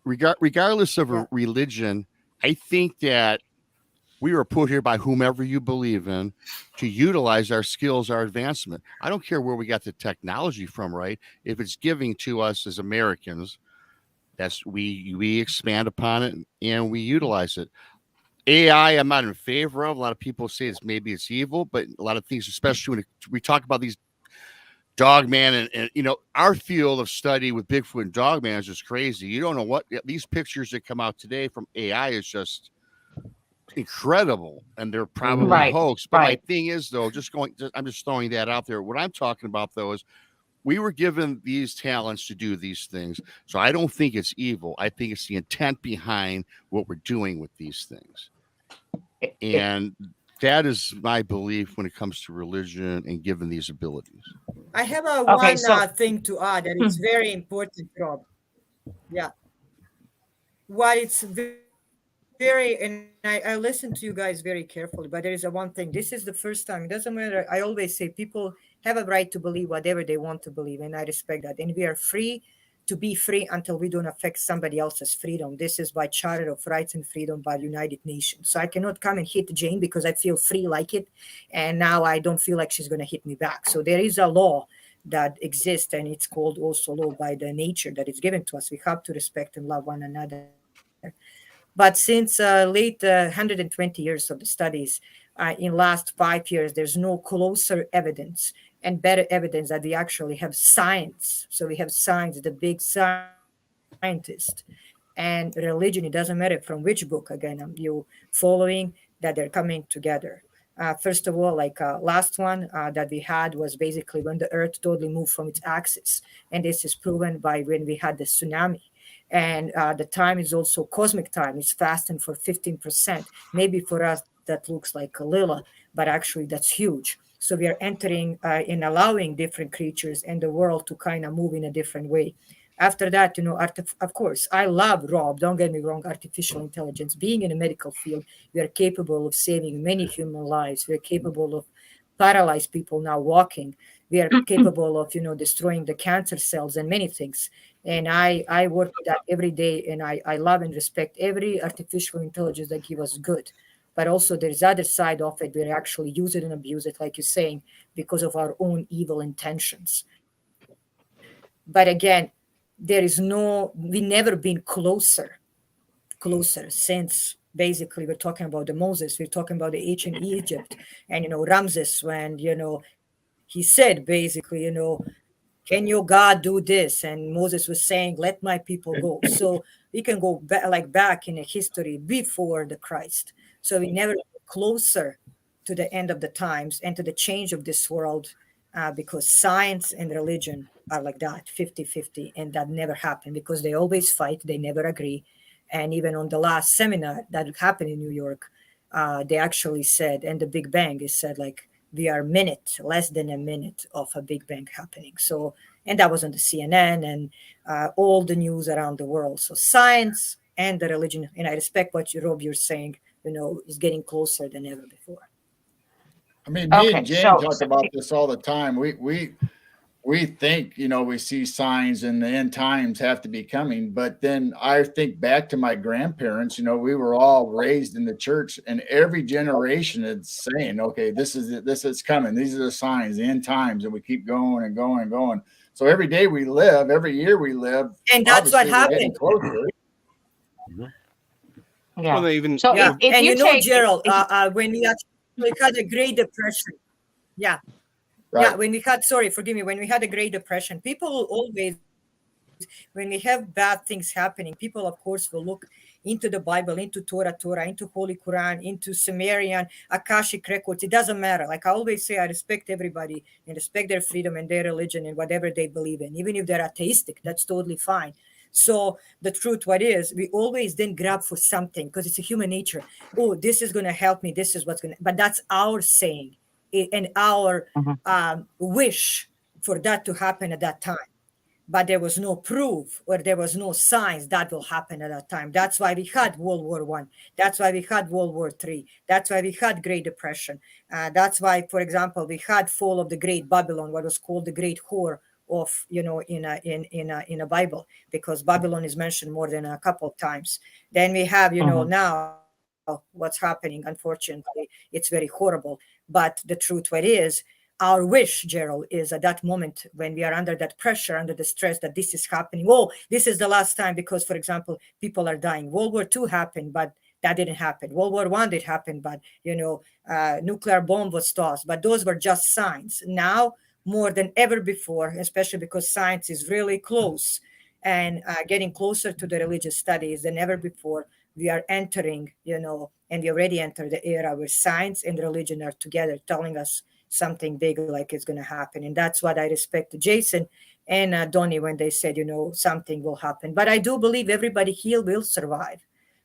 regardless of a religion, I think that we were put here by whomever you believe in to utilize our skills, our advancement. I don't care where we got the technology from, right? If it's giving to us as Americans, that's we expand upon it and we utilize it. AI, I'm not in favor of. A lot of people say it's evil, but a lot of things, especially when we talk about these Dogman and our field of study with Bigfoot and Dogman is just crazy. You don't know what these pictures that come out today from AI is just incredible, and they're probably hoax. But my thing is, though, I'm just throwing that out there. What I'm talking about, though, is we were given these talents to do these things. So I don't think it's evil. I think it's the intent behind what we're doing with these things. And that is my belief when it comes to religion and given these abilities. I have one thing to add that is very important, Rob. Yeah. What it's very, and I listen to you guys very carefully, but there is one thing. This is the first time. It doesn't matter. I always say people have a right to believe whatever they want to believe, and I respect that. And we are free to be free until we don't affect somebody else's freedom. This is by Charter of Rights and Freedom by the United Nations. So I cannot come and hit Jane because I feel free like it, and now I don't feel like she's going to hit me back. So there is a law that exists, and it's called also law by the nature that is given to us. We have to respect and love one another. But since late 120 years of the studies, in last 5 years, there's no closer evidence and better evidence that we actually have science. So we have science, the big scientist, and religion. It doesn't matter from which book, again, you following, that they're coming together. First of all, last one that we had was basically when the earth totally moved from its axis. And this is proven by when we had the tsunami. And the time is also cosmic time. It's fastened for 15%. Maybe for us, that looks like a little, but actually that's huge. So we are entering and allowing different creatures and the world to kind of move in a different way. After that, of course, I love Rob. Don't get me wrong, artificial intelligence. Being in a medical field, we are capable of saving many human lives. We are capable of paralyzed people now walking. We are capable of, destroying the cancer cells and many things. And I work with that every day, and I love and respect every artificial intelligence that gives us good. But also there's other side of it. We actually use it and abuse it, like you're saying, because of our own evil intentions. But again, we never been closer since basically we're talking about the Moses, we're talking about the ancient Egypt, and Ramses, when he said basically, can your God do this? And Moses was saying, let my people go. So we can go back in a history before the Christ. So we never get closer to the end of the times and to the change of this world, because science and religion are like that, 50-50, and that never happened because they always fight, they never agree. And even on the last seminar that happened in New York, they actually said, and the Big Bang is said, like, we are less than a minute of a Big Bang happening. So, and that was on the CNN and all the news around the world. So science and the religion, and I respect what Rob, you're saying, is getting closer than ever before. I mean, me and Jane talk about this all the time. We think, we see signs and the end times have to be coming. But then I think back to my grandparents, we were all raised in the church, and every generation is saying, okay, this is coming. These are the signs, the end times. And we keep going and going and going. So every day we live, every year we live. And that's what happened. Yeah. Well, they even So Yeah. if And you take Gerald, when we actually had a Great Depression. Yeah. Right. Yeah, when we had a Great Depression, people always, when we have bad things happening, people, of course, will look into the Bible, into Torah, into Holy Quran, into Sumerian, Akashic records. It doesn't matter. Like I always say, I respect everybody and respect their freedom and their religion and whatever they believe in. Even if they're atheistic, that's totally fine. So the truth, what is, we always then grab for something because it's a human nature. Oh, this is going to help me. This is what's going to, but that's our saying and our wish for that to happen at that time. But there was no proof or there was no signs that will happen at that time. That's why we had World War I. That's why we had World War III. That's why we had Great Depression. That's why, for example, we had fall of the Great Babylon, what was called the Great Whore of, in a Bible, because Babylon is mentioned more than a couple of times. Then we have, now what's happening. Unfortunately, it's very horrible. But the truth, what is, our wish, Gerald, is at that moment when we are under that pressure, under the stress that this is happening. Oh, this is the last time because, for example, people are dying. World War II happened, but that didn't happen. World War I did happen, but, nuclear bomb was tossed. But those were just signs. Now, more than ever before, especially because science is really close and getting closer to the religious studies than ever before, we are entering, and we already entered the era where science and religion are together telling us something big like it's going to happen. And that's what I respect Jason and Donnie when they said, something will happen. But I do believe everybody here will survive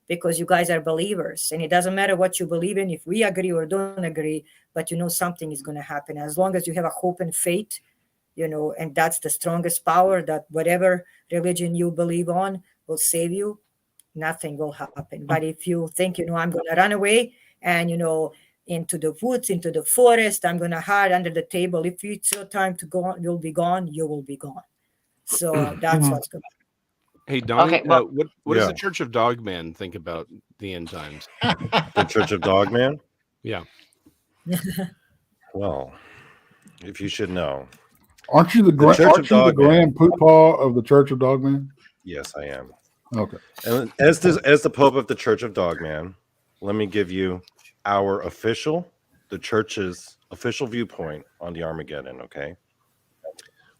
because you guys are believers. And it doesn't matter what you believe in, if we agree or don't agree, but something is going to happen. As long as you have a hope and faith, and that's the strongest power, that whatever religion you believe on will save you, nothing will happen. But if you think, I'm going to run away and, into the woods, into the forest, I'm going to hide under the table. If it's your time to go, you'll be gone, you will be gone. So that's what's going on. Hey, Donnie, Okay, well- what does Yeah. the Church of Dogman think about the end times? The Church of Dogman? Yeah. Well, if you should know. Aren't you the Church of Dogman. grand poopah of the Church of Dogman? Yes, I am. Okay. And as the Pope of the Church of Dogman, let me give you the church's official viewpoint on the Armageddon, okay?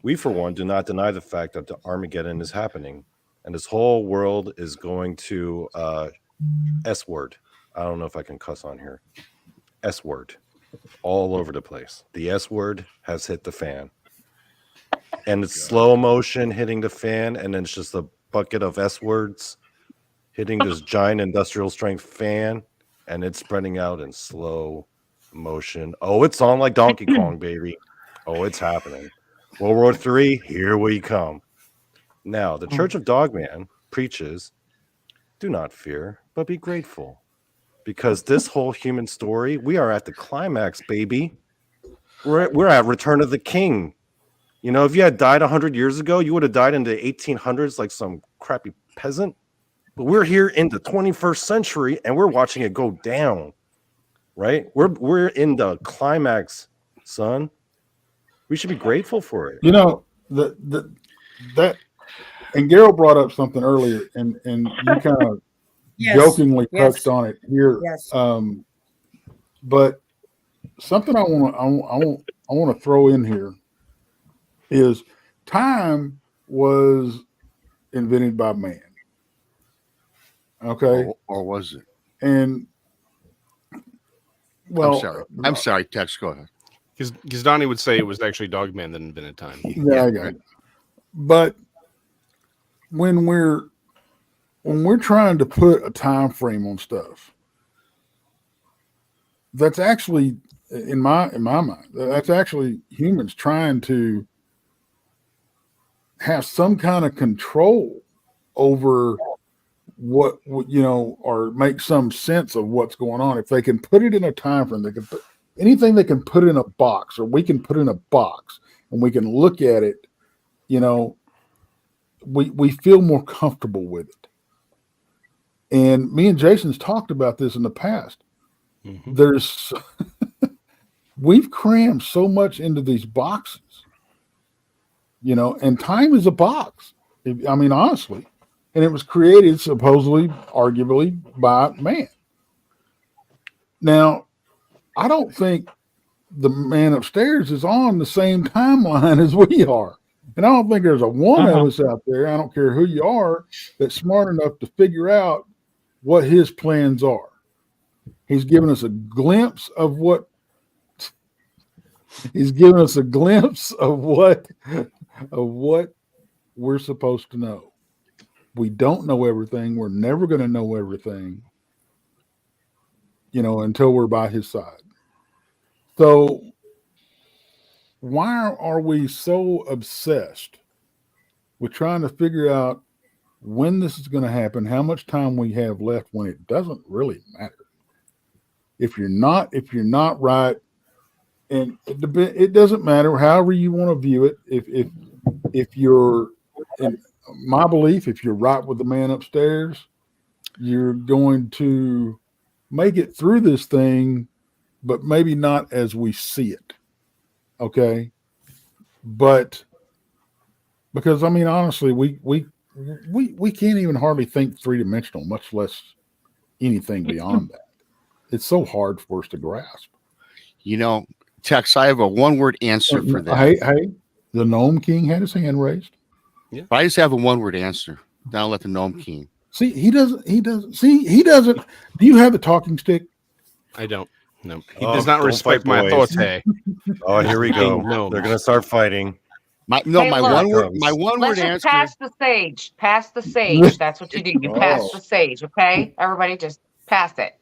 We, for one, do not deny the fact that the Armageddon is happening, and this whole world is going to S-word. I don't know if I can cuss on here. S-word. All over the place. The S-word has hit the fan. And it's slow motion hitting the fan, and then it's just a bucket of S-words hitting this giant industrial strength fan, and it's spreading out in slow motion. Oh, it's on like Donkey Kong, baby. Oh, it's happening. World War III, here we come. Now, the Church of Dogman preaches, do not fear, but be grateful. Because this whole human story, we are at the climax, baby. We're at Return of the King. You know, if you had died 100 years ago, you would have died in the 1800s like some crappy peasant. But we're here in the 21st century, and we're watching it go down. Right? We're in the climax, son. We should be grateful for it. You know, that and Gerald brought up something earlier, and you kind of jokingly touched on it here. Yes. But something I want to throw in here is time was invented by man. Okay. Or was it? And well, I'm sorry, Tex, go ahead. Because Donnie would say it was actually Dogman that invented time. Yeah, I got it. But when we're trying to put a time frame on stuff, that's actually in my mind, that's actually humans trying to have some kind of control over what, you know, or make some sense of what's going on. If they can put it in a time frame, they can put anything they can put in a box, or we can put in a box and we can look at it, you know, we feel more comfortable with it. And me and Jason's talked about this in the past. Mm-hmm. There's we've crammed so much into these boxes, you know, and time is a box. I mean, honestly, and it was created supposedly, arguably, by man. Now, I don't think the man upstairs is on the same timeline as we are. And I don't think there's a one of us out there, I don't care who you are, that's smart enough to figure out what his plans are. He's given us a glimpse of what we're supposed to know. We don't know everything. We're never going to know everything, you know, until we're by his side. So why are we so obsessed with trying to figure out when this is going to happen, how much time we have left, when it doesn't really matter? If you're not right, and it doesn't matter however you want to view it. If you're, in my belief, if you're right with the man upstairs, you're going to make it through this thing, but maybe not as we see it. Okay. But because, I mean, honestly, we can't even hardly think three-dimensional, much less anything beyond that. It's so hard for us to grasp. You know, Tex, I have a one-word answer for that. Hey, the Gnome King had his hand raised. Yeah. But I just have a one-word answer. Then I'll let the Gnome King. See, he doesn't. Do you have the talking stick? I don't. No, he does not don't respect fight, my boys. authority. Oh, here we go. No. They're gonna start fighting. My look, one word Let's just answer. pass the sage. Pass the sage. That's what you do. You pass the sage, okay? Everybody just pass it.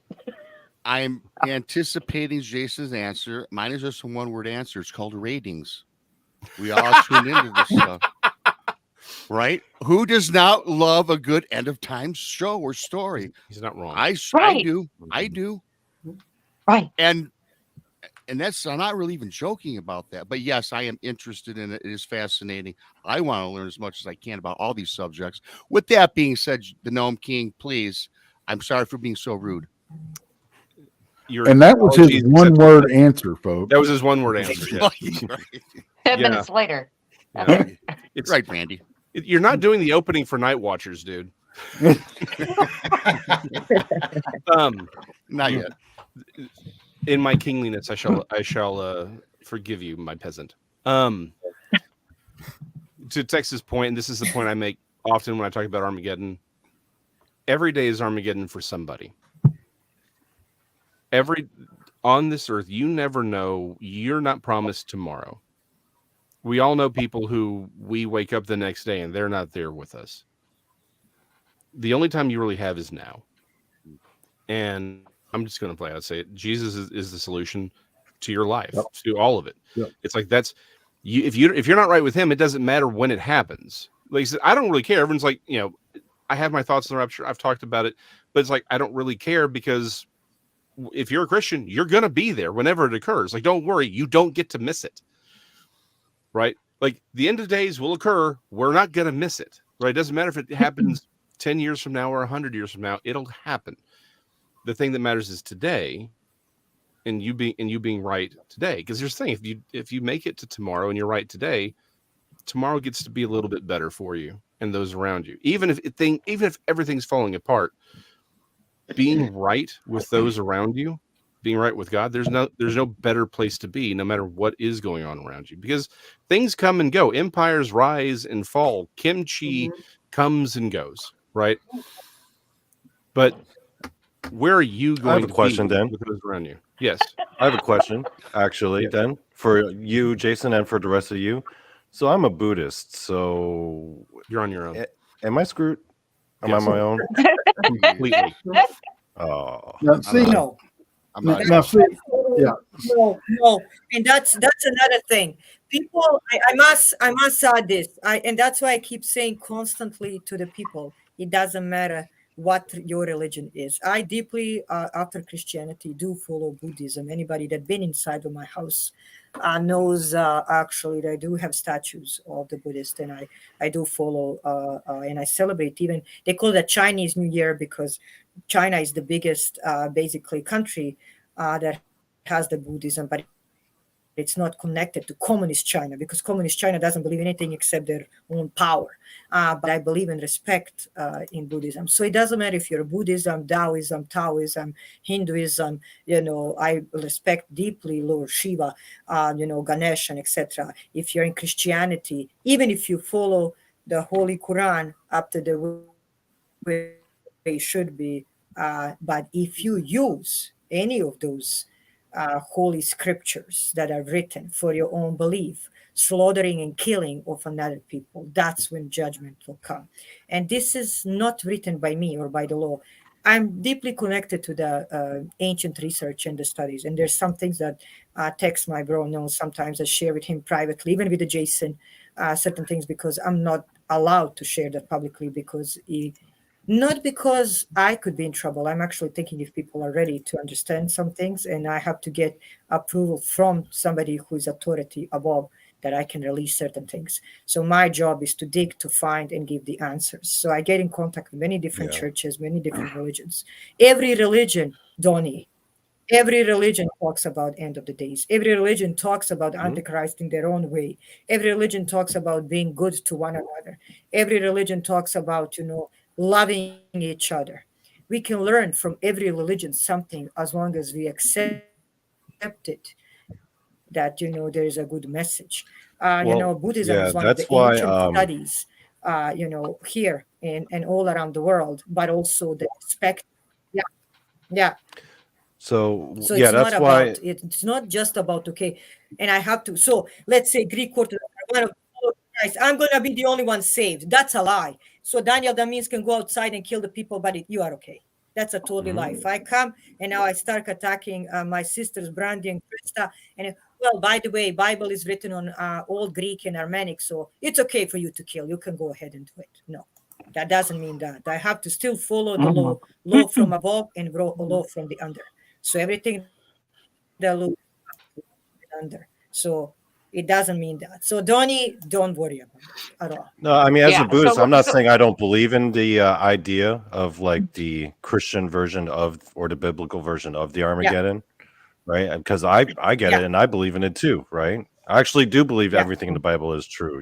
I'm anticipating Jason's answer. Mine is just a one-word answer. It's called ratings. We all tune into this stuff. Right? Who does not love a good end of time show or story? He's not wrong. I do. I do. Right. And that's, I'm not really even joking about that. But yes, I am interested in it. It is fascinating. I want to learn as much as I can about all these subjects. With that being said, the Gnome King, please, I'm sorry for being so rude. And that was his one-word answer, folks. That was his one-word answer. Yeah. 10 minutes later. Yeah. It's right, Randy. You're not doing the opening for Night Watchers, dude. Not yet. In my kingliness, I shall forgive you, my peasant. To Tex's point, and this is the point I make often when I talk about Armageddon. Every day is Armageddon for somebody. On this earth, you never know. You're not promised tomorrow. We all know people who we wake up the next day and they're not there with us. The only time you really have is now. And I'm just going to play out say it. Jesus is the solution to your life, Yep. to all of it. Yep. It's like that's you. If you're not right with him, it doesn't matter when it happens. Like I said, I don't really care. Everyone's like, I have my thoughts on the rapture. I've talked about it, but it's like I don't really care because if you're a Christian, you're going to be there whenever it occurs. Like, don't worry, you don't get to miss it. Right? Like the end of days will occur. We're not going to miss it. Right? It doesn't matter if it happens 10 years from now or 100 years from now. It'll happen. The thing that matters is today, and you being right today. Because here's the thing: if you make it to tomorrow and you're right today, tomorrow gets to be a little bit better for you and those around you. Even if everything's falling apart, being right with those around you, being right with God, there's no better place to be, no matter what is going on around you. Because things come and go, empires rise and fall, kimchi comes and goes, right? But where are you going? I have a question, Dan. With those around you? Yes, I have a question, actually, then, for you, Jason, and for the rest of you. So I'm a Buddhist, so you're on your own. Am I screwed? Am I Yes. on my own? Completely. Oh, Now, see, No, I'm not. now, see, yeah, no, and that's another thing. People, I must add this, and that's why I keep saying constantly to the people, it doesn't matter what your religion is. I deeply, after Christianity, do follow Buddhism. Anybody that been inside of my house knows actually that I do have statues of the Buddhist, and I do follow and I celebrate. Even they call that Chinese New Year because China is the biggest basically country that has the Buddhism, but it's not connected to communist China because communist China doesn't believe in anything except their own power. But I believe in respect in Buddhism. So it doesn't matter if you're Buddhism, Taoism, Hinduism, I respect deeply Lord Shiva, Ganesh, and etc. If you're in Christianity, even if you follow the Holy Quran up to the way it should be, but if you use any of those holy scriptures that are written for your own belief, slaughtering and killing of another people, that's when judgment will come. And this is not written by me or by the law. I'm deeply connected to the ancient research and the studies. And there's some things that Tex, my bro, knows sometimes I share with him privately, even with the Jason, certain things, because I'm not allowed to share that publicly because not because I could be in trouble. I'm actually thinking if people are ready to understand some things and I have to get approval from somebody who is authority above that I can release certain things. So my job is to dig, to find, and give the answers. So I get in contact with many different churches, many different religions. Every religion, Donnie, every religion talks about end of the days. Every religion talks about Antichrist in their own way. Every religion talks about being good to one another. Every religion talks about, loving each other. We can learn from every religion something as long as we accept it, that, there is a good message. Buddhism is one of the ancient studies, here and all around the world, but also the respect. Yeah. So So yeah, it's that's not why. about, it's not just about, okay, and I have to, so let's say Greek Orthodox, I'm going to be the only one saved. That's a lie. So Daniel, that means can go outside and kill the people, but you are okay. That's a totally lie. If I come and now I start attacking my sisters, Brandy and Krista, and well, by the way, Bible is written on Old Greek and Armenic, so it's okay for you to kill. You can go ahead and do it. No, that doesn't mean that. I have to still follow the law from above and law from the under. So everything the law under. So it doesn't mean that. So Donnie, don't worry about it at all. No, I mean, as Yeah, a Buddhist, so- I'm not so- saying I don't believe in the idea of like the Christian version of, or the biblical version of the Armageddon, right? Because I get it and I believe in it too, right? I actually do believe everything in the Bible is true,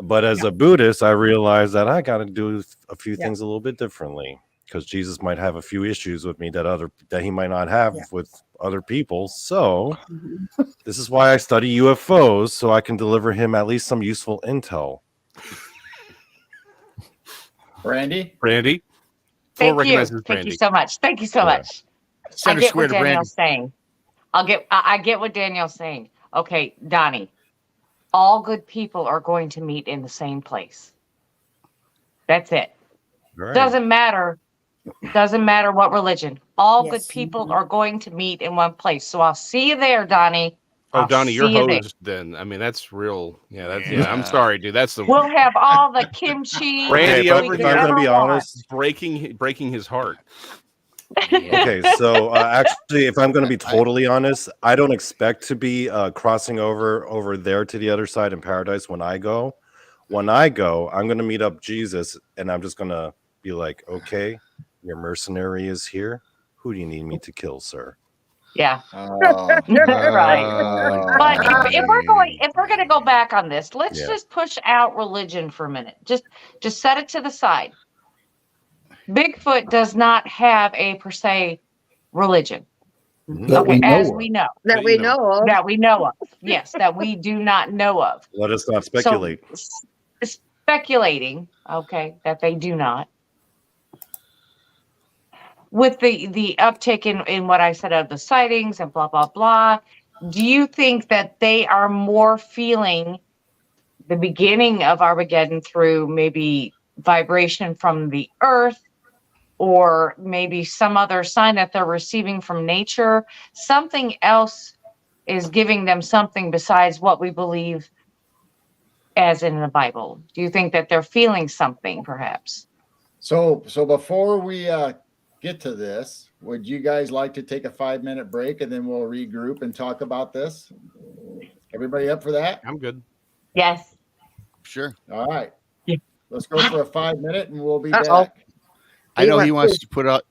But as a Buddhist, I realize that I got to do a few things a little bit differently because Jesus might have a few issues with me that he might not have with other people. So this is why I study UFOs, so I can deliver him at least some useful intel. Brandy? Floor Thank recognizes you. Thank Brandy. you so much. Thank you so much. I Center get square what to Brandy. Daniel's saying. I get what Daniel's saying. Okay, Donnie, all good people are going to meet in the same place. That's it. Right. Doesn't matter Doesn't matter what religion. All Yes. good people are going to meet in one place. So I'll see you there, Donnie. Oh, I'll Donnie, you're see you there. hosed then. I mean, that's real. Yeah, that's yeah. I'm sorry, dude. That's the We'll have all the kimchi. Randy Okay, over we if could I'm here. going to be ever want. honest, breaking his heart. okay, so actually, if I'm going to be totally honest, I don't expect to be crossing over there to the other side in paradise when I go. When I go, I'm going to meet up Jesus, and I'm just going to be like, okay, your mercenary is here. Who do you need me to kill, sir? Yeah. Oh, Right. But if we're going to go back on this, let's Yeah. just push out religion for a minute. Just set it to the side. Bigfoot does not have a per se religion. That Okay, we know as of. we know. That we know of. That we know of. Yes, that we do not know of. Let us not speculate. So, speculating, okay, that they do not. With the uptick in what I said of the sightings and blah, blah, blah, do you think that they are more feeling the beginning of Armageddon through maybe vibration from the earth, or maybe some other sign that they're receiving from nature? Something else is giving them something besides what we believe as in the Bible. Do you think that they're feeling something perhaps? so before we get to this, would you guys like to take a 5-minute break and then we'll regroup and talk about this? Everybody up for that? I'm good. Yes. Sure. All right. Yeah. Let's go for a 5-minute and we'll be Uh-oh. back. I know he wants to put out.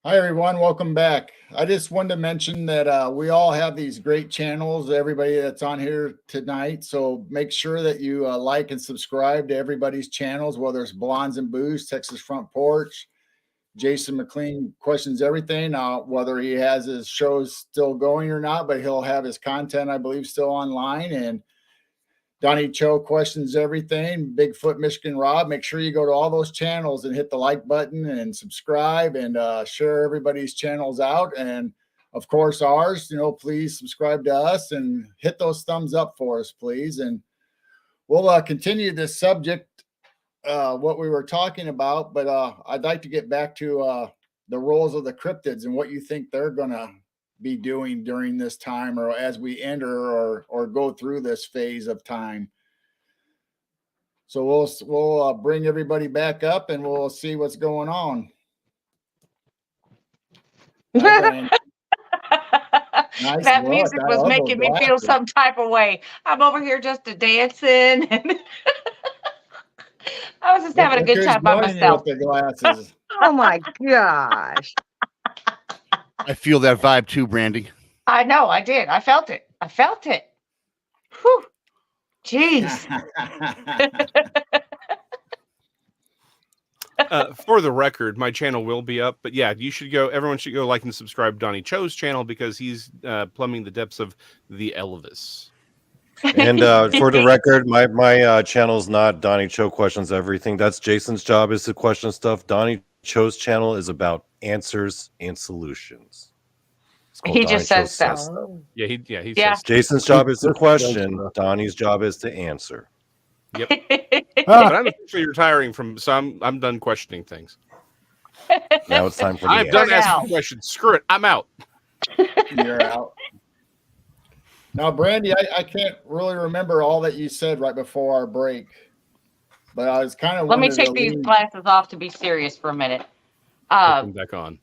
Hi, everyone. Welcome back. I just wanted to mention that we all have these great channels, everybody that's on here tonight. So make sure that you like and subscribe to everybody's channels, whether it's Blondes and Booze, Texas Front Porch, Jason McLean Questions Everything, whether he has his shows still going or not, but he'll have his content, I believe, still online. And Donnie Cho Questions Everything, Bigfoot Michigan Rob. Make sure you go to all those channels and hit the like button and subscribe and share everybody's channels out. And of course, ours, please subscribe to us and hit those thumbs up for us, please. And we'll continue this subject, what we were talking about, but I'd like to get back to the roles of the cryptids and what you think they're going to be doing during this time, or as we enter or go through this phase of time. So we'll bring everybody back up and we'll see what's going on. Nice That look. music I was love making those me feel glasses. some type of way. I'm over here just a dancing. And I was just having a Look good who's time by joining you myself. with the glasses. Oh my gosh. I feel that vibe too, Brandy. I know, I did. I felt it. Whew. Jeez. For the record, my channel will be up, but yeah, everyone should go like and subscribe to Donnie Cho's channel because he's plumbing the depths of the Elvis. And for the record, my channel's not Donnie Cho Questions Everything. That's Jason's job, is to question stuff. Donnie Cho's channel is about answers and solutions. It's called He Donnie just says Cho stuff. Oh. Yeah, he Yeah. says. Jason's job is to question. Donnie's job is to answer. Yep. But I'm officially retiring so I'm done questioning things. Now it's time for the I'm answer. done now. asking questions. Screw it. I'm out. You're out. Now, Brandy, I can't really remember all that you said right before our break, but I was kind of Let me take these glasses off to be serious for a minute. Put them back on.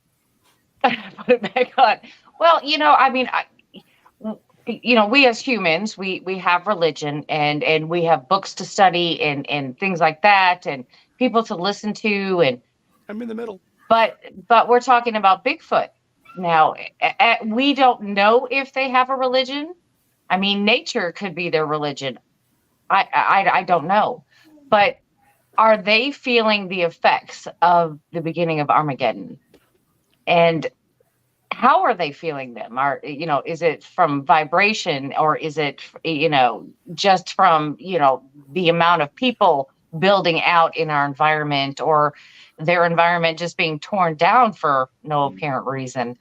Put it back on. Well, I mean, we as humans, we have religion and we have books to study and things like that and people to listen to, and I'm in the middle. but we're talking about Bigfoot now. We don't know if they have a religion. I mean, nature could be their religion. I don't know, but are they feeling the effects of the beginning of Armageddon? And how are they feeling them? Is it from vibration, or is it, just from, the amount of people building out in our environment, or their environment just being torn down for no apparent reason?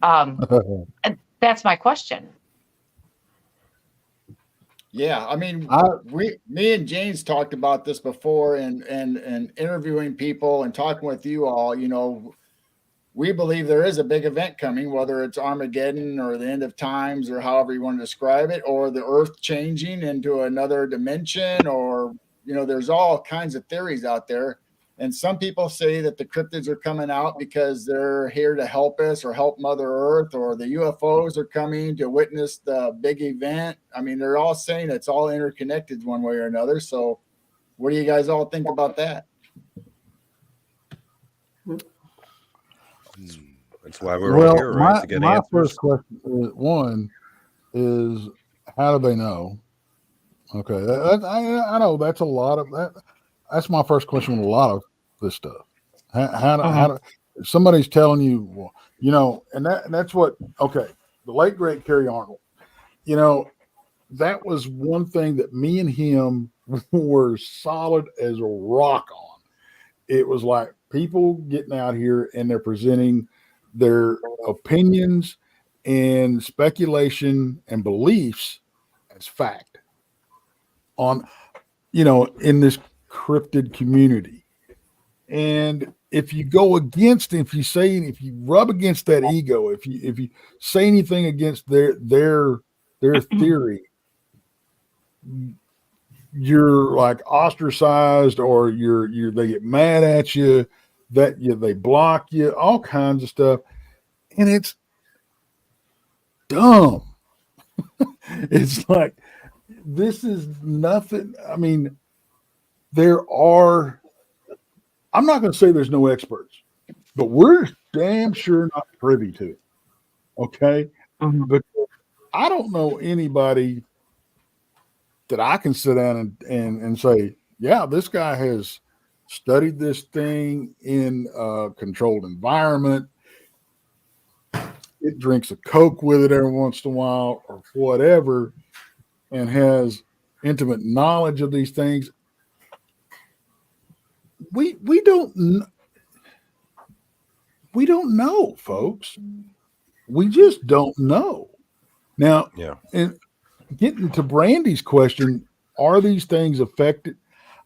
That's my question. Yeah, I mean, me and James talked about this before, and interviewing people and talking with you all. We believe there is a big event coming, whether it's Armageddon or the end of times, or however you want to describe it, or the Earth changing into another dimension, or there's all kinds of theories out there. And some people say that the cryptids are coming out because they're here to help us or help Mother Earth, or the UFOs are coming to witness the big event. I mean, they're all saying it's all interconnected one way or another. So what do you guys all think about that? That's why we're all here, right? To get my answers. first question is how do they know? Okay, I know that's a lot of that. That's my first question with a lot of this stuff. How do, if somebody's telling you, and that's what. Okay, the late great Kerry Arnold. That was one thing that me and him were solid as a rock on. It was like people getting out here and they're presenting their opinions and speculation and beliefs as fact on, in this cryptid community. And if you go against, if you rub against that ego, if you say anything against their theory, you're like ostracized, or they get mad at you, they block you, all kinds of stuff. And it's dumb. It's like, this is nothing. I mean, I'm not going to say there's no experts, but we're damn sure not privy to it. Okay, Mhm. because I don't know anybody that I can sit down and say, yeah, this guy has studied this thing in a controlled environment. It drinks a Coke with it every once in a while or whatever, and has intimate knowledge of these things. We don't know, folks. We just don't know. Now, Yeah. and getting to Brandy's question, are these things affected?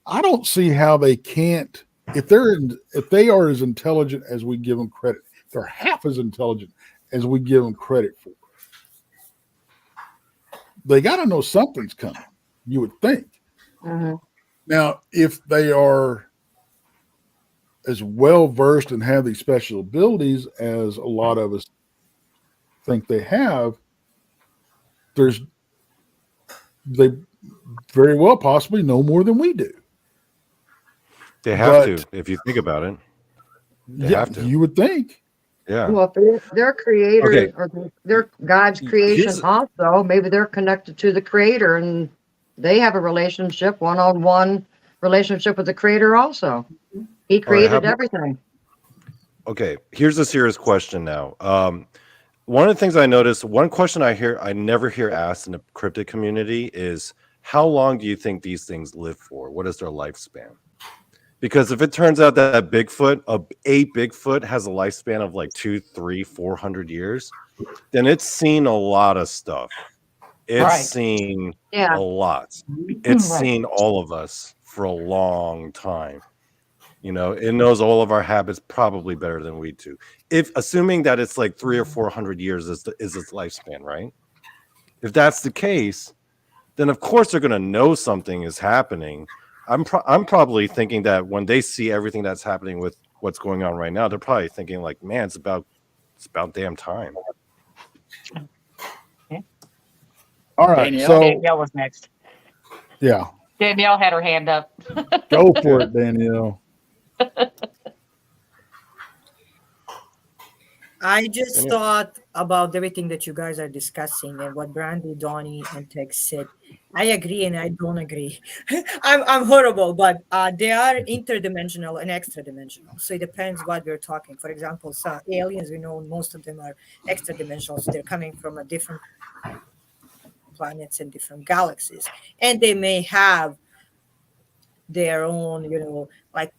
I don't see how they can't. If they are as intelligent as we give them credit, if they're half as intelligent as we give them credit for, they got to know something's coming. You would think. Mhm. Now, if they are as well versed and have these special abilities as a lot of us think they have, they very well possibly know more than we do. They have But to, if you think about it. They yeah, have to. you would think. Yeah. Well, if they're creators Okay. or they're God's creation Here's also, maybe they're connected to the creator and they have a relationship, one-on-one relationship with the creator also. He All right. created everything. Okay. Here's a serious question now. One of the things I noticed, one question I never hear asked in the cryptid community is, how long do you think these things live for? What is their lifespan? Because if it turns out that a Bigfoot has a lifespan of like 200, 300, 400 years, then it's seen a lot of stuff. It's Right. seen Yeah. a lot. It's Right. seen all of us for a long time. It knows all of our habits probably better than we do. If assuming that it's like 300 or 400 years is its lifespan, right? If that's the case, then of course they're going to know something is happening. I'm probably thinking that when they see everything that's happening with what's going on right now, they're probably thinking like, man, it's about damn time. All right. Danielle? So Danielle was next. yeah, Danielle had her hand up. go for it, Danielle. I just Danielle. thought about everything that you guys are discussing and what Brandy, Donnie, and Tex said. I agree and I don't agree. I'm horrible, but they are interdimensional and extra dimensional. So it depends what we're talking. For example, so aliens, we know most of them are extra dimensional. So they're coming from a different planets and different galaxies. And they may have their own, like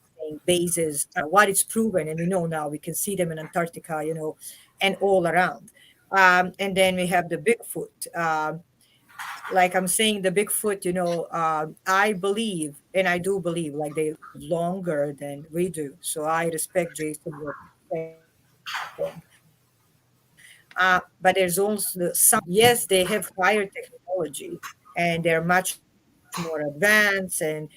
bases, what is proven, and we know now we can see them in Antarctica, and all around. And then we have the Bigfoot. Like I'm saying, the Bigfoot, I believe, and I do believe, like they live longer than we do. So I respect Jason. What he's saying. But there's also some, yes, they have higher technology and they're much more advanced and,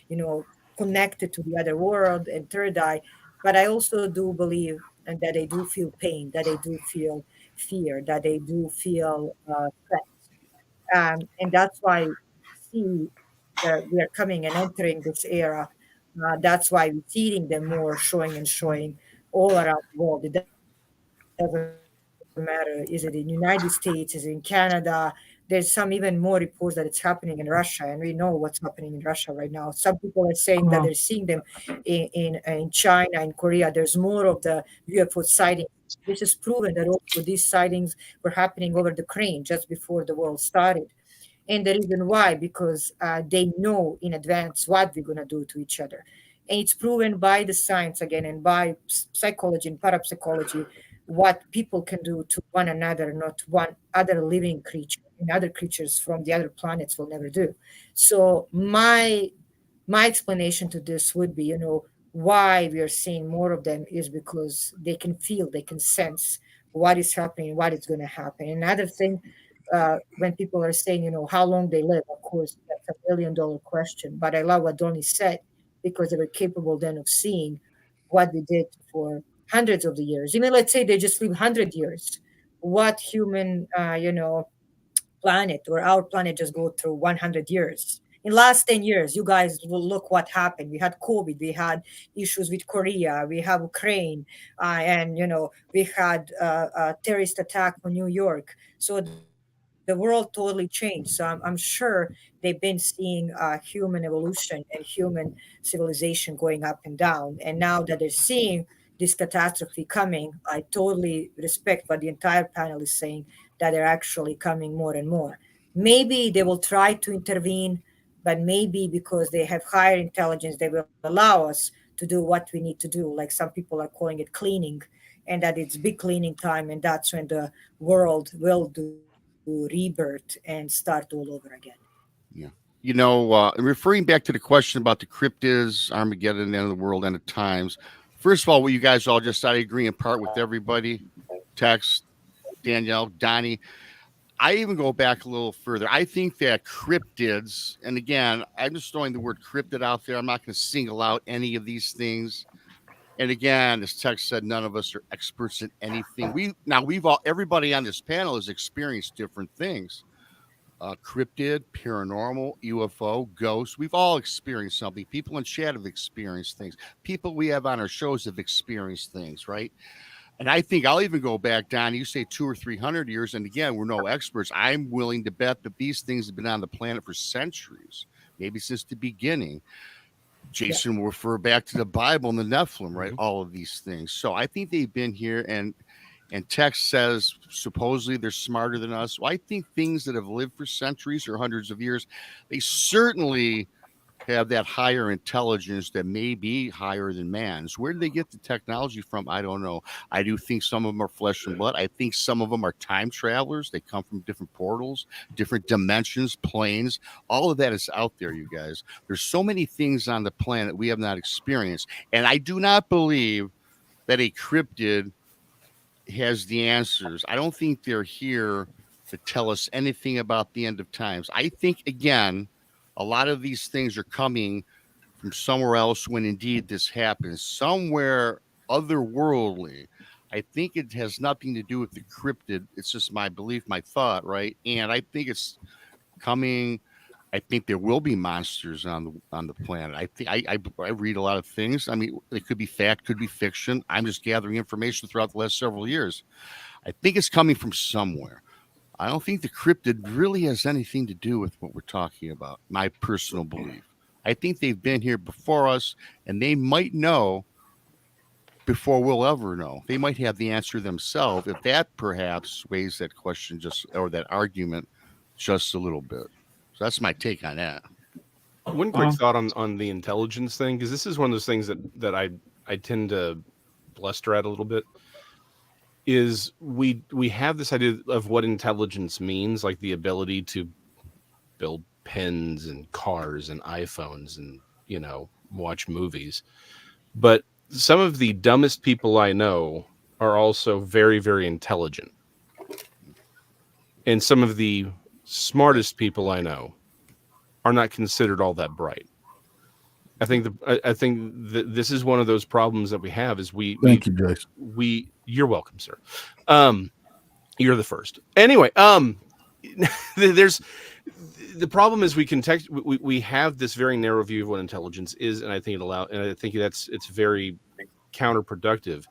connected to the other world and third eye. But I also do believe and that they do feel pain, that they do feel fear, that they do feel threat. And that's why we see that we are coming and entering this era. That's why we're seeing them more, showing and showing all around the world. It doesn't matter. Is it in United States? Is it in Canada? There's some even more reports that it's happening in Russia, and we know what's happening in Russia right now. Some people are saying that they're seeing them in China and Korea. There's more of the UFO sightings. This is proven that also these sightings were happening over the Ukraine just before the world started. And the reason why, because they know in advance what we're going to do to each other. And it's proven by the science again and by psychology and parapsychology what people can do to one another, not one other living creature and other creatures from the other planets will never do. So my explanation to this would be, why we are seeing more of them is because they can feel, they can sense what is happening, what is going to happen. Another thing, when people are saying, how long they live, of course, that's $1 million question. But I love what Donnie said because they were capable then of seeing what we did for hundreds of the years. Even let's say they just live 100 years. What human, planet or our planet just go through 100 years in last 10 years, you guys will look what happened. We had COVID, we had issues with Korea, we have Ukraine, and we had a terrorist attack on New York. So the world totally changed. So I'm sure they've been seeing human evolution and human civilization going up and down. And now that they're seeing this catastrophe coming, I totally respect what the entire panel is saying, that they're actually coming more and more. Maybe they will try to intervene, but maybe because they have higher intelligence, they will allow us to do what we need to do. Like some people are calling it cleaning, and that it's big cleaning time, and that's when the world will do rebirth and start all over again. Yeah. Referring back to the question about the cryptids, Armageddon, end of the world, end of times. First of all, what you guys all just, I agree in part with everybody. Tex, Danielle, Donnie. I even go back a little further. I think that cryptids, and again, I'm just throwing the word cryptid out there. I'm not going to single out any of these things. And again, as Tex said, none of us are experts in anything. Everybody on this panel has experienced different things. Cryptid, paranormal, UFO, ghosts. We've all experienced something. People in chat have experienced things. People we have on our shows have experienced things, right? And I think I'll even go back, Don, you say 200 or 300 years. And again, we're no experts. I'm willing to bet that these things have been on the planet for centuries, maybe since the beginning. Jason will refer back to the Bible and the Nephilim, right? All of these things. So I think they've been here, and Tex says supposedly they're smarter than us. Well, I think things that have lived for centuries or hundreds of years, they certainly have that higher intelligence that may be higher than man's. Where do they get the technology from? I don't know. I do think some of them are flesh and blood. I think some of them are time travelers. They come from different portals, different dimensions, planes. All of that is out there, you guys. There's so many things on the planet we have not experienced. And I do not believe that a cryptid has the answers. I don't think they're here to tell us anything about the end of times. I think, again, a lot of these things are coming from somewhere else when indeed this happens, somewhere otherworldly. I think it has nothing to do with the cryptid. It's just my belief, my thought, right? And I think it's coming. I think there will be monsters on the planet. I read a lot of things. I mean, it could be fact, could be fiction. I'm just gathering information throughout the last several years. I think it's coming from somewhere. I don't think the cryptid really has anything to do with what we're talking about, my personal belief. I think they've been here before us, and they might know before we'll ever know. They might have the answer themselves, if that perhaps sways that question or that argument just a little bit. So that's my take on that. One quick thought on the intelligence thing, because this is one of those things that I tend to bluster at a little bit. Is we have this idea of what intelligence means, like the ability to build pens and cars and iPhones and, watch movies. But some of the dumbest people I know are also very, very intelligent. And some of the smartest people I know are not considered all that bright. I think that this is one of those problems that we have is Thank you, Jason. You're welcome, sir. You're the first. Anyway, there's the problem is we have this very narrow view of what intelligence is, and I think it's very counterproductive.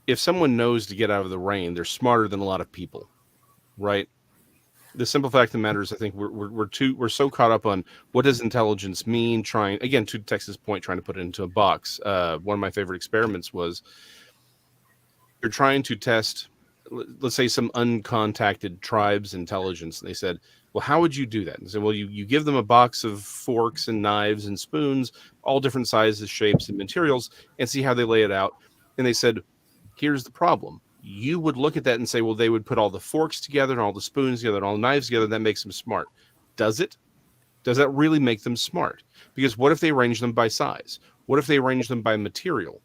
If someone knows to get out of the rain, they're smarter than a lot of people, right? The simple fact of the matter is, I think we're so caught up on what does intelligence mean. Trying again to Texas' point, trying to put it into a box. One of my favorite experiments was you're trying to test, let's say, some uncontacted tribes' intelligence. And they said, "Well, how would you do that?" And they said, "Well, you give them a box of forks and knives and spoons, all different sizes, shapes, and materials, and see how they lay it out." And they said, "Here's the problem." You would look at that and say, well, they would put all the forks together and all the spoons together and all the knives together. That makes them smart. Does it? Does that really make them smart? Because what if they arrange them by size? What if they arrange them by material?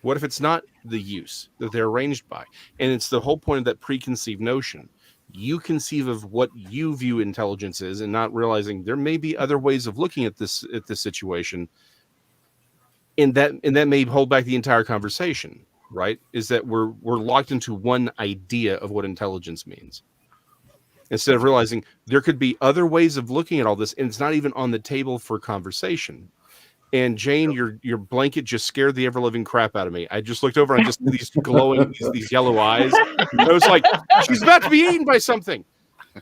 What if it's not the use that they're arranged by? And it's the whole point of that preconceived notion. You conceive of what you view intelligence is and not realizing there may be other ways of looking at this situation. And that may hold back the entire conversation. Right? Is that we're locked into one idea of what intelligence means. instead of realizing there could be other ways of looking at all this, and it's not even on the table for conversation. And Jane, your blanket just scared the ever living crap out of me. I just looked over and I just see these glowing, these yellow eyes. I was like, she's about to be eaten by something.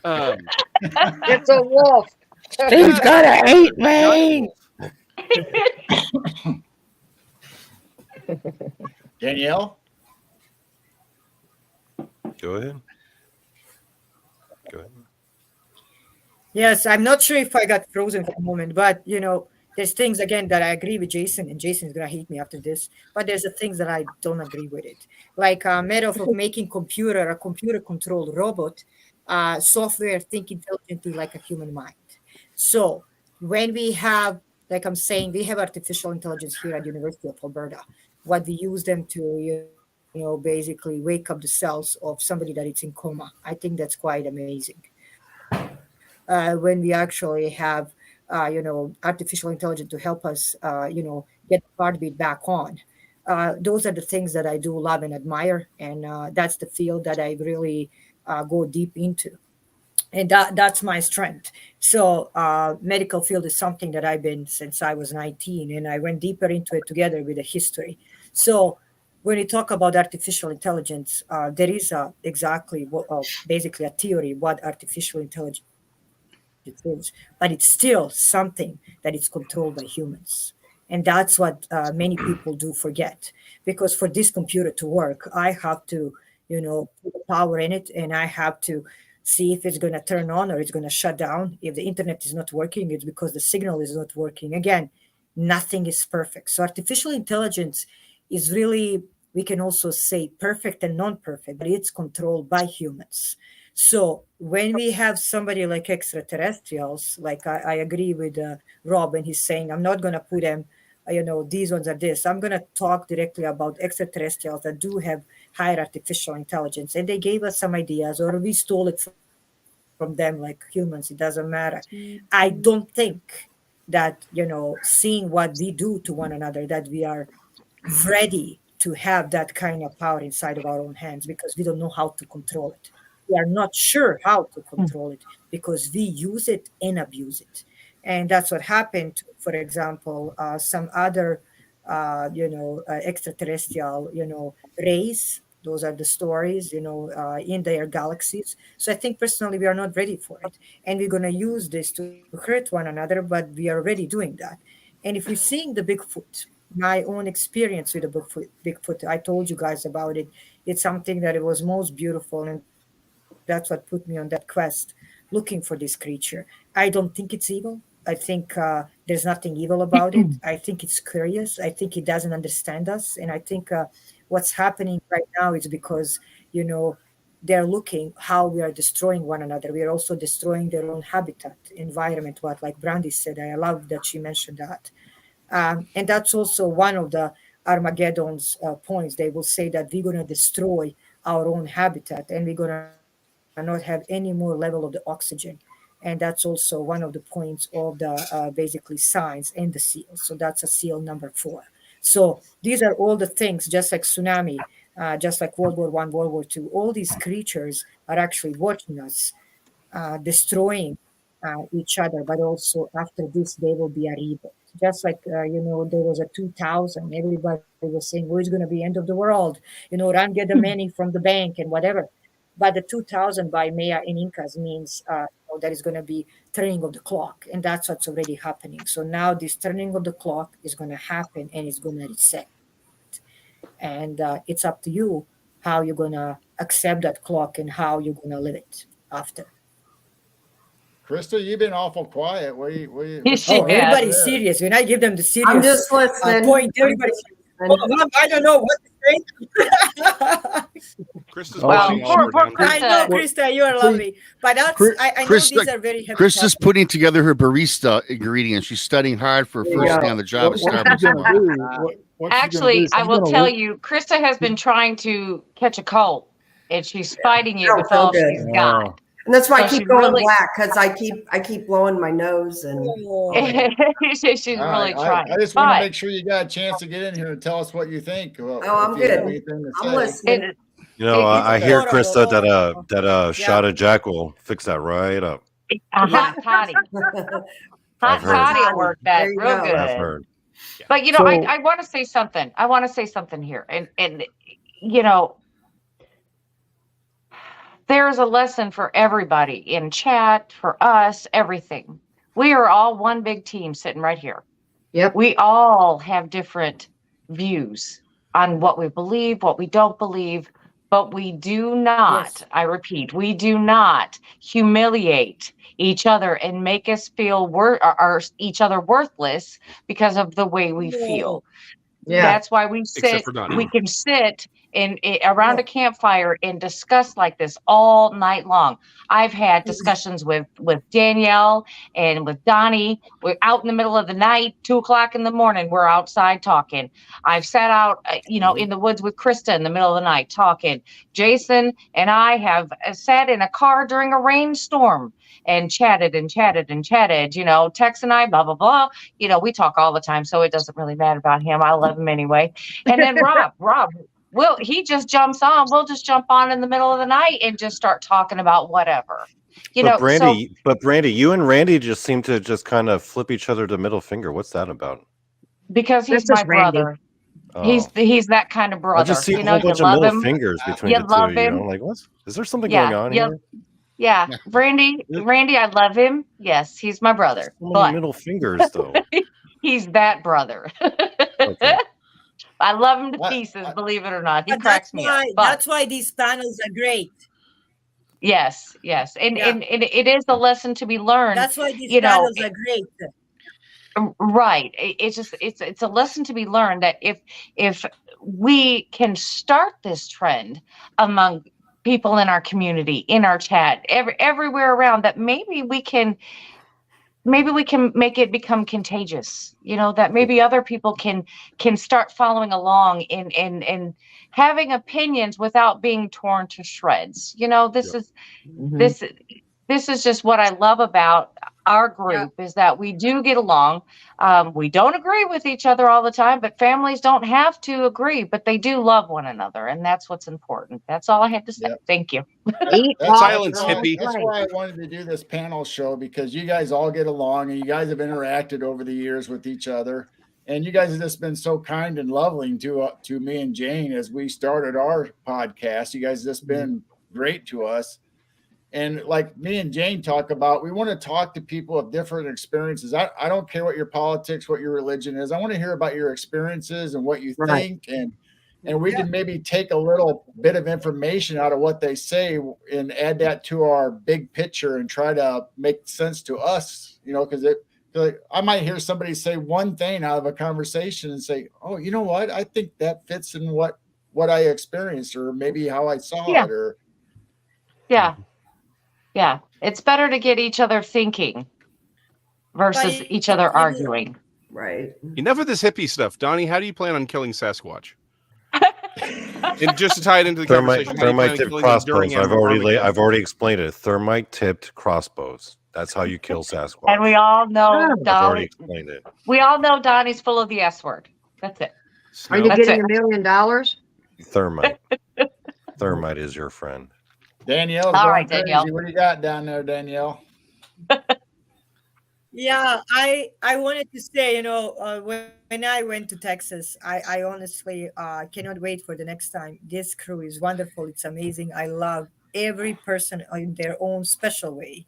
It's a wolf. He's gonna eat me. Danielle? Go ahead. Go ahead. Yes, I'm not sure if I got frozen for a moment, but there's things again that I agree with Jason, and Jason's gonna hate me after this. But there's the things that I don't agree with it, like a matter of making a computer-controlled robot, software think intelligently like a human mind. So when we have, like I'm saying, we have artificial intelligence here at the University of Alberta. What we use them to, basically wake up the cells of somebody that is in coma. I think that's quite amazing. When we actually have, artificial intelligence to help us, get the heartbeat back on. Those are the things that I do love and admire. And that's the field that I really go deep into. And that's my strength. So medical field is something that I've been since I was 19, and I went deeper into it together with the history. So when you talk about artificial intelligence, there is basically a theory what artificial intelligence is, but it's still something that is controlled by humans. And that's what many people do forget, because for this computer to work, I have to, put the power in it, and I have to see if it's going to turn on or it's going to shut down. If the internet is not working, it's because the signal is not working. Again, nothing is perfect. So artificial intelligence is really, we can also say perfect and non-perfect, but it's controlled by humans. So when we have somebody like extraterrestrials, like I agree with Rob, and he's saying, I'm not going to put them, these ones are this. I'm going to talk directly about extraterrestrials that do have higher artificial intelligence. And they gave us some ideas, or we stole it from them like humans. It doesn't matter. I don't think that, seeing what we do to one another, that we are ready to have that kind of power inside of our own hands, because we don't know how to control it. We are not sure how to control it because we use it and abuse it. And that's what happened to, for example, some other, extraterrestrial, race. Those are the stories, in their galaxies. So I think personally, we are not ready for it. And we're going to use this to hurt one another, but we are already doing that. And if we're seeing the Bigfoot, my own experience with the Bigfoot, I told you guys about it. It's something that it was most beautiful, and that's what put me on that quest, looking for this creature. I don't think it's evil. I think there's nothing evil about it. I think it's curious. I think it doesn't understand us. And I think what's happening right now is because, they're looking how we are destroying one another. We are also destroying their own habitat, environment, like Brandy said. I love that she mentioned that. And that's also one of the Armageddon's points. They will say that we're going to destroy our own habitat, and we're going to not have any more level of the oxygen. And that's also one of the points of the basically signs and the seals. So that's a seal number 4. So these are all the things, just like tsunami, just like World War I, World War II. All these creatures are actually watching us, destroying each other. But also after this, they will be a rebirth. Just like, there was a 2000, everybody was saying, well, it's going to be end of the world. Run, get the money from the bank and whatever. But the 2000 by Maya and Incas means that is going to be turning of the clock. And that's what's already happening. So now this turning of the clock is going to happen, and it's going to reset. And it's up to you how you're going to accept that clock and how you're going to live it after. Krista, you've been awful quiet. Everybody's serious. When I give them the serious I'm just listening. point, everybody's I don't know what to say. Krista's Well, pushing all over down. I know, Krista, you are lovely. But that's, I know these are very heavy Krista's topics. putting together her barista ingredients. She's studying hard for her first day on the job at Starbucks tomorrow. Actually, I will tell you, Krista has been trying to catch a cold, and she's fighting it Oh, with so all good. she's got. And that's why I So keep she going really- black, because I keep blowing my nose and she's All really right, trying. I just want to But- make sure you got a chance to get in here and tell us what you think. I'm good. I'm listening. You know, I hear Krista adorable. that shot of Jack will fix that right up. A hot toddy. I've Hot heard. toddy will work that There you real go. good. I've heard. But you know, So- I want to say something. I want to say something here, and you know, there's a lesson for everybody in chat, for us, everything. We are all one big team sitting right here. Yep. We all have different views on what we believe, what we don't believe, but we do not, Yes. I repeat, we do not humiliate each other and make us feel each other worthless because of the way we feel. Yeah. That's why we sit, for Donnie. we can sit around a campfire and discuss like this all night long. I've had discussions with Danielle and with Donnie. We're out in the middle of the night, 2:00 in the morning. We're outside talking. I've sat out, in the woods with Krista in the middle of the night talking. Jason and I have sat in a car during a rainstorm and chatted and chatted and chatted. Tex and I, blah, blah, blah. We talk all the time, so it doesn't really matter about him. I love him anyway. And then Rob, he just jumps on. We'll just jump on in the middle of the night and just start talking about whatever. But Brandy, you and Randy just seem to just kind of flip each other the middle finger. What's that about? Because he's That's my just Randy. brother. Oh. He's that kind of brother. I just see a you whole bunch of love middle him. fingers between You the love two. him. Like, what? Is there something Yeah, going on yeah. here? Yeah, Randy, I love him. Yes, he's my brother. So many But middle fingers, though. he's that brother. Okay. I love him to I- pieces, believe it or not. He But cracks me up. But that's why these panels are great. yes. And Yeah. and it is a lesson to be learned. That's why these you know, panels are great. Right. It's a lesson to be learned that if we can start this trend among people in our community, in our chat, everywhere around, that maybe we can make it become contagious, that maybe other people can start following along in having opinions without being torn to shreds. This is just what I love about our group is that we do get along. We don't agree with each other all the time, but families don't have to agree, but they do love one another. And that's what's important. That's all I had to say. Yep. Thank you. Silence, hippie. That's why I wanted to do this panel show, because you guys all get along and you guys have interacted over the years with each other. And you guys have just been so kind and loving to me and Jane as we started our podcast. You guys have just been great to us. And like me and Jane talk about, we want to talk to people of different experiences. I don't care what your politics, what your religion is. I want to hear about your experiences and what you think. And we can maybe take a little bit of information out of what they say and add that to our big picture and try to make sense to us, because I might hear somebody say one thing out of a conversation and say, oh, you know what? I think that fits in what I experienced, or maybe how I saw it, or Yeah. It's better to get each other thinking versus each other arguing. Right. Enough of this hippie stuff. Donnie, how do you plan on killing Sasquatch? And just to tie it into the conversation, how do you plan Thermite on tipped killing them during crossbows. I've Armageddon? already explained it. Thermite tipped crossbows. That's how you kill Sasquatch. And we all know I've already Donnie. explained it. We all know Donnie's full of the S word. That's it. Are you That's getting it. $1 million? Thermite. Thermite is your friend. Danielle's All going right, crazy. Danielle. What do you got down there, Danielle? Yeah, I wanted to say, when I went to Texas, I honestly cannot wait for the next time. This crew is wonderful. It's amazing. I love every person in their own special way.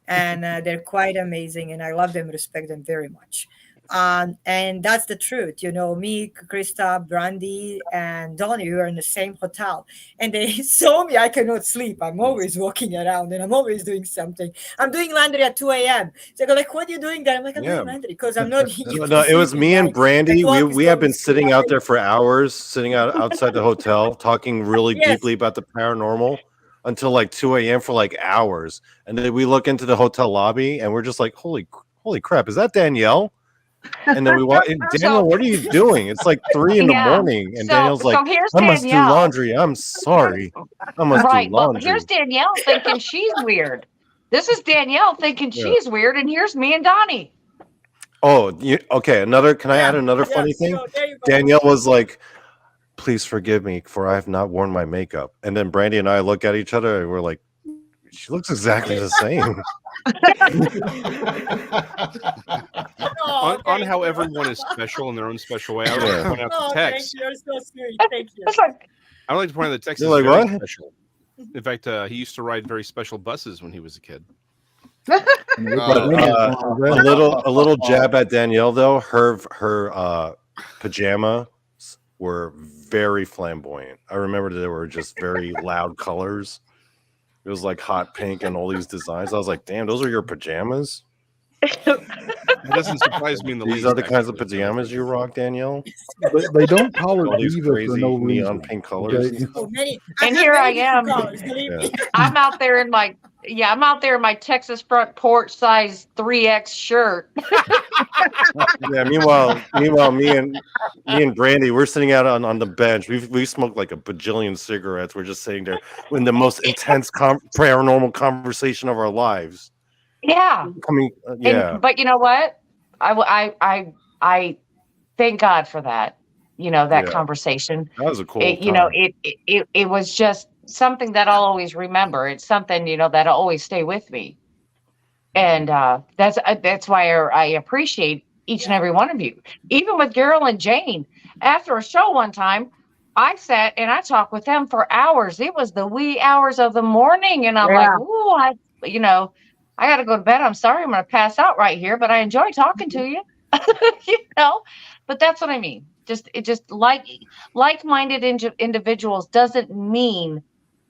And they're quite amazing. And I love them, respect them very much. And that's the truth. Me, Krista, Brandy, and Donnie, we were in the same hotel. And they saw me. I cannot sleep. I'm always walking around and I'm always doing something. I'm doing laundry at 2 a.m. So they're like, what are you doing there? I'm like, I'm doing laundry because I'm not. No, it was me and Brandy. We have been sitting out there for hours, sitting outside the hotel, talking really deeply about the paranormal until like 2 a.m. for like hours. And then we look into the hotel lobby and we're just like, holy crap, is that Danielle? And then we walk. Danielle, what are you doing? It's like 3 in the morning, and Danielle's like, here's "I must do Danielle. laundry. I'm sorry, I must do Well, laundry." here's Danielle thinking she's weird. This is Danielle thinking she's weird, and here's me and Donnie. Oh, okay. Can I add another funny thing? So there you go. Danielle was like, please forgive me, for I have not worn my makeup. And then Brandy and I look at each other and we're like, she looks exactly the same. On how everyone is special in their own special way. I would like to point out the thank text. you. You're so sweet. Thank you. It's like, I would like to point out the text You're is like, very what? special. In fact, he used to ride very special buses when he was a kid. A little jab at Danielle though. Her pajamas were very flamboyant. I remember they were just very loud colors. It was like hot pink and all these designs. I was like, damn, those are your pajamas? It doesn't surprise me in the These least. are the kinds of actually. pajamas you rock, Danielle? They don't call her All these diva for crazy no neon reason. pink colors. Okay? So many. And have here many I different am. colors, believe me. I'm out there in my Texas front porch size 3X shirt. Yeah. Meanwhile, me and Brandy, we're sitting out on the bench. We smoked like a bajillion cigarettes. We're just sitting there in the most intense paranormal conversation of our lives. Yeah. But you know what? I thank God for that. That conversation. That was a cool time. It was just something that I'll always remember. It's something, that'll always stay with me. And that's why I appreciate each and every one of you. Even with Carol and Jane, after a show one time, I sat and I talked with them for hours. It was the wee hours of the morning. And I'm like, ooh, I got to go to bed. I'm sorry. I'm going to pass out right here, but I enjoy talking to you, but that's what I mean. Just like-minded individuals doesn't mean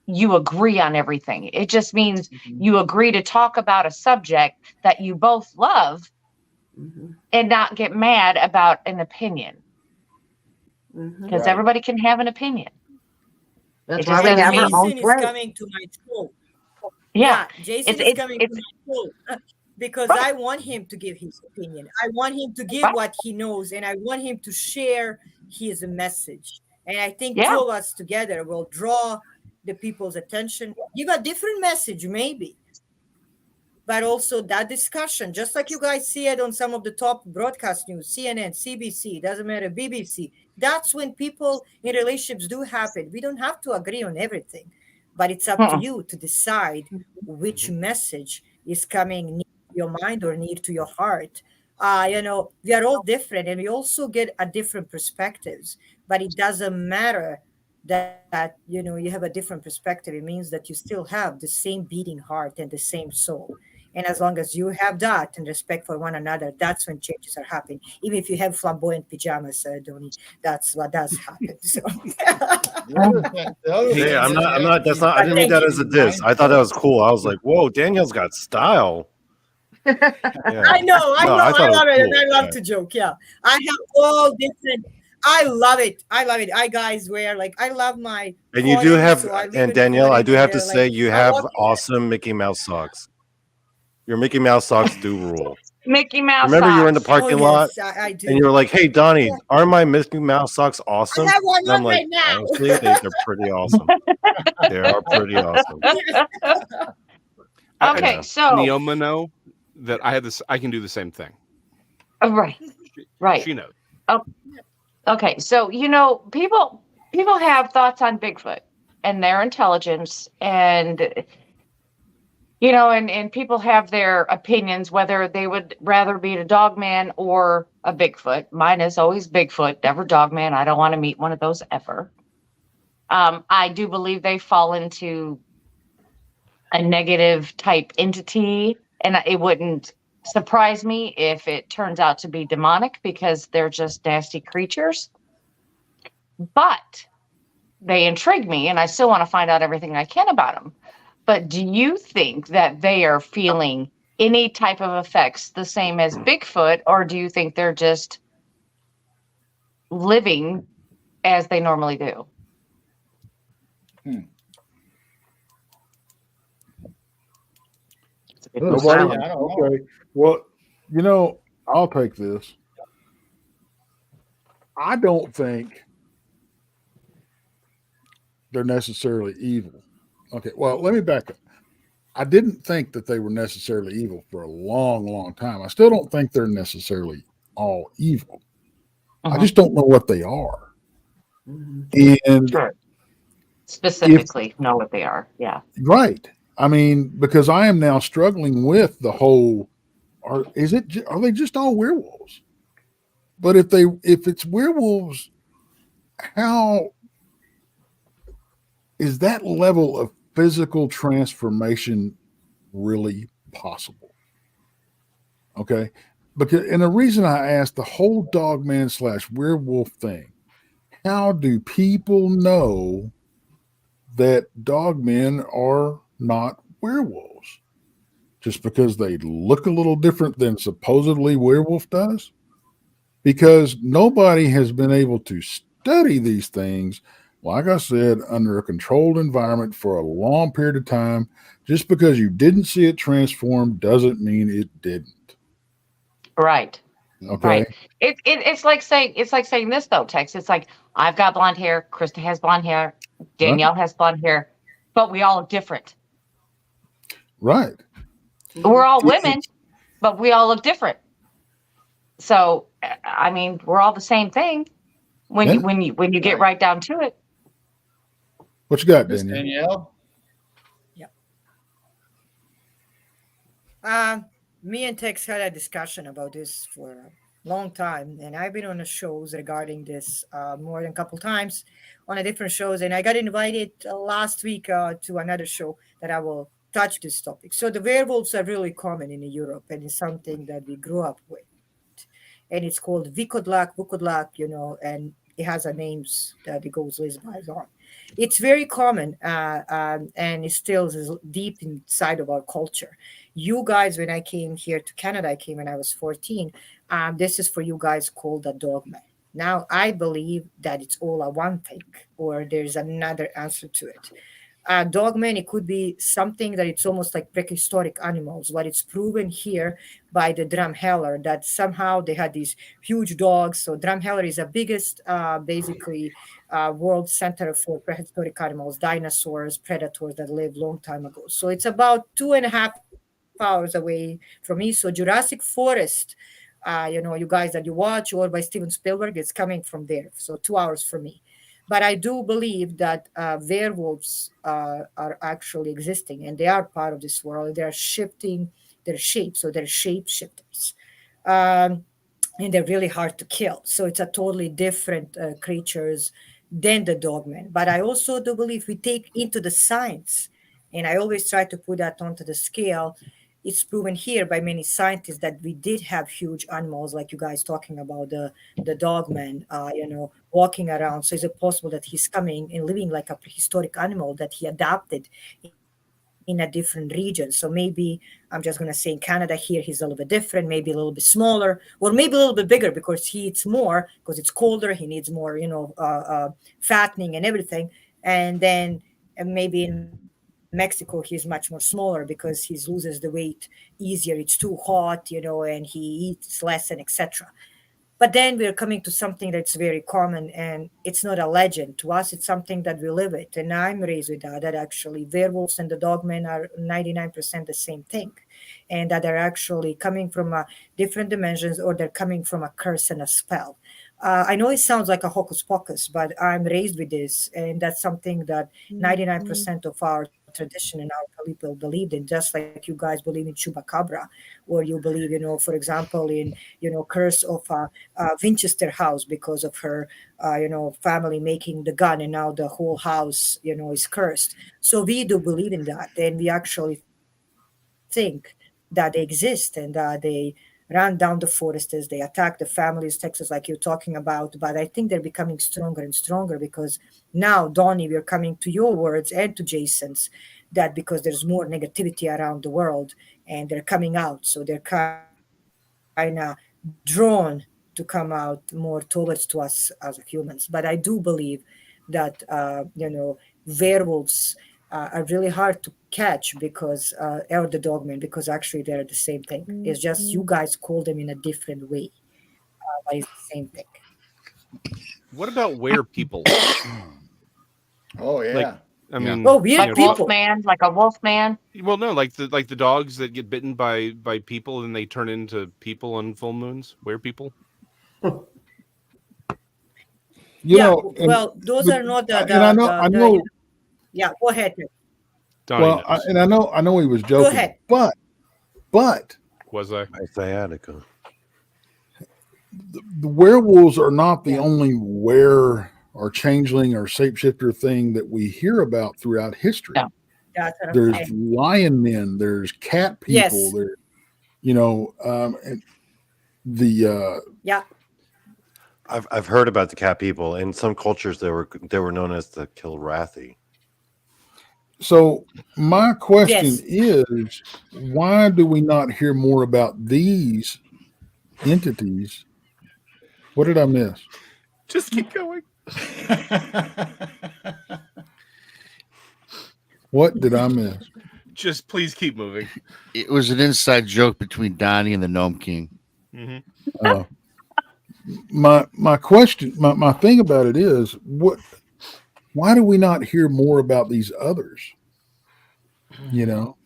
you agree on everything. It just means you agree to talk about a subject that you both love and not get mad about an opinion. Because everybody can have an opinion. That's why we have our own Jason is way. coming to my show. Yeah. Jason is coming to my show because I want him to give his opinion. I want him to give what he knows, and I want him to share his message. And I think two of us together will draw the people's attention, give a different message, maybe. But also that discussion, just like you guys see it on some of the top broadcast news, CNN, CBC, doesn't matter, BBC. That's when people in relationships do happen. We don't have to agree on everything, but it's up to you to decide which message is coming near to your mind or near to your heart. We are all different, and we also get a different perspectives, but it doesn't matter that you have a different perspective. It means that you still have the same beating heart and the same soul. And as long as you have that and respect for one another, that's when changes are happening. Even if you have flamboyant pajamas, Donnie, that's what does happen. So. Hey, I'm not. That's not. I didn't mean that as a diss. I thought that was cool. I was like, whoa, Danielle's got style. Yeah. I know. I love it. And I love to joke. Yeah. I have all different. I love it. I guys wear I love my. And you do have, and Danielle, I do have to say, you have awesome Mickey Mouse socks. Your Mickey Mouse socks do rule. Mickey Mouse. Remember, socks. you were in the parking lot, I do. and you were like, "Hey, Donnie, aren't my Mickey Mouse socks awesome?" I have one and I'm right like, now. honestly, they're pretty awesome. They are pretty awesome. Okay, so Neoma know that I have this. I can do the same thing. Right. She knows. Oh, okay, so people have thoughts on Bigfoot and their intelligence, and and people have their opinions whether they would rather be a Dogman or a Bigfoot. Mine is always Bigfoot, never Dogman. I don't want to meet one of those ever. I do believe they fall into a negative type entity, and it wouldn't surprise me if it turns out to be demonic because they're just nasty creatures. But they intrigue me, and I still want to find out everything I can about them. But do you think that they are feeling any type of effects the same as Bigfoot, or do you think they're just living as they normally do? Nobody? Okay. Well, I'll take this. I don't think they're necessarily evil. Okay, well, let me back up. I didn't think that they were necessarily evil for a long, long time. I still don't think they're necessarily all evil. I just don't know what they are. And Sure. Specifically know what they are. Yeah. right. I mean, because I am now struggling with the whole, are they just all werewolves? But if it's werewolves, how is that level of physical transformation really possible? Okay. And the reason I asked the whole Dogman / werewolf thing, how do people know that dogmen are not werewolves? Just because they look a little different than supposedly werewolf does? Because nobody has been able to study these things, like I said, under a controlled environment for a long period of time. Just because you didn't see it transform doesn't mean it didn't. Right. Okay. Right. It's like saying this though, Tex. It's like I've got blonde hair, Krista has blonde hair, Danielle has blonde hair, but we all look different. Right. We're all women, but we all look different. So I mean, we're all the same thing when you get right down to it. What you got, Miss Danielle? Me and Tex had a discussion about this for a long time, and I've been on the shows regarding this more than a couple times on a different shows, and I got invited last week to another show that I will touch this topic. So the werewolves are really common in Europe, and it's something that we grew up with, and it's called Vukodlak, and it has a names that it goes by on. It's very common, and it still is deep inside of our culture. You guys, when I came here to Canada, I came when I was 14. This is for you guys called a dogman. Now, I believe that it's all a one thing, or there's another answer to it. Dogman, it could be something that it's almost like prehistoric animals. What it's proven here by the Drumheller that somehow they had these huge dogs. So Drumheller is the biggest, basically, world center for prehistoric animals, dinosaurs, predators that lived long time ago. So it's about 2.5 hours away from me. So Jurassic Forest, you guys that you watch, or by Steven Spielberg, it's coming from there. So 2 hours from me. But I do believe that werewolves are actually existing, and they are part of this world. They are shifting their shape, so they're shapeshifters. And they're really hard to kill. So it's a totally different creatures than the dogmen. But I also do believe we take into the science, and I always try to put that onto the scale. It's proven here by many scientists that we did have huge animals, like you guys talking about the dogman, walking around. So is it possible that he's coming and living like a prehistoric animal that he adapted in a different region? So maybe I'm just going to say in Canada here, he's a little bit different, maybe a little bit smaller, or maybe a little bit bigger because he eats more because it's colder. He needs more, fattening and everything. And then maybe in Mexico, he's much more smaller because he loses the weight easier. It's too hot, and he eats less and etc. But then we're coming to something that's very common, and it's not a legend. To us, it's something that we live with. And I'm raised with that actually werewolves and the dogmen are 99% the same thing. And that they're actually coming from different dimensions, or they're coming from a curse and a spell. I know it sounds like a hocus pocus, but I'm raised with this. And that's something that 99% of our tradition and our people believed in, just like you guys believe in chupacabra, or you believe, for example, in, curse of Winchester house because of her, family making the gun, and now the whole house, is cursed. So we do believe in that, and we actually think that they exist, and they run down the forests, they attack the families, Texas, like you're talking about. But I think they're becoming stronger and stronger because now, Donnie, we're coming to your words and to Jason's, that because there's more negativity around the world and they're coming out. So they're kind of drawn to come out more towards to us as humans. But I do believe that, werewolves are really hard to catch because, or the dogmen, because actually they're the same thing. It's just you guys call them in a different way, but it's the same thing. What about were people? Oh yeah. Like, I mean, Oh, weird Like people. like a wolf man. well, no, like the dogs that get bitten by people and they turn into people on full moons. Were people? You Yeah, know, well, those but- are not the, and I know, yeah, go ahead. Donnie well, knows. I know he was joking, ahead. but Was I? Sciatica. the werewolves are not the Yeah. only were or changeling or shapeshifter thing that we hear about throughout history. No. That's what I'm There's saying. lion men, there's cat people, Yes. there, you know, and the Yeah, I've heard about the cat people. In some cultures, they were known as the Kilrathi. so my question Yes. is, why do we not hear more about these entities? What did I miss? Just keep going. What did I miss? Just please keep moving. It was an inside joke between Donnie and the Gnome King. Mhm. Uh, my question, my thing about it is, why do we not hear more about these others? You know,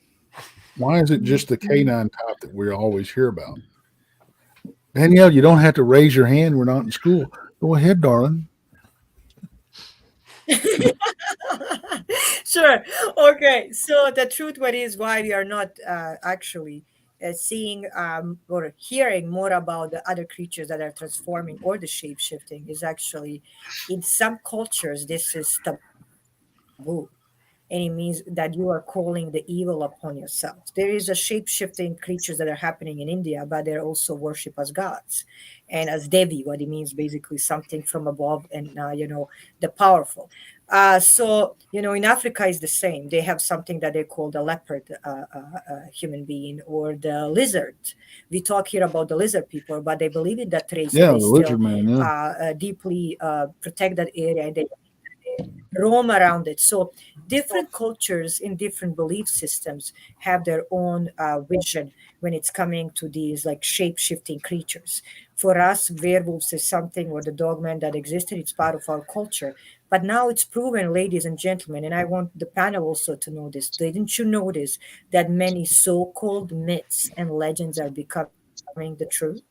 why is it just the canine type that we always hear about? Danielle, you don't have to raise your hand. We're not in school. Go ahead, darling. Sure. Okay. So the truth what is why we are not actually seeing or hearing more about the other creatures that are transforming or the shape shifting is actually in some cultures this is taboo. And it means that you are calling the evil upon yourself. There is a shape-shifting creatures that are happening in India, but they're also worshipped as gods and as Devi, what it means basically something from above and the powerful. So in Africa is the same. They have something that they call the leopard human being or the lizard. We talk here about the lizard people, but they believe in that race. Yeah, They the still lizard man. Yeah. deeply protect that area and they roam around it. So different cultures in different belief systems have their own vision when it's coming to these like shape-shifting creatures. For us, werewolves is something or the dogman that existed. It's part of our culture. But now it's proven, ladies and gentlemen, and I want the panel also to know this. Didn't you notice that many so-called myths and legends are becoming the truth?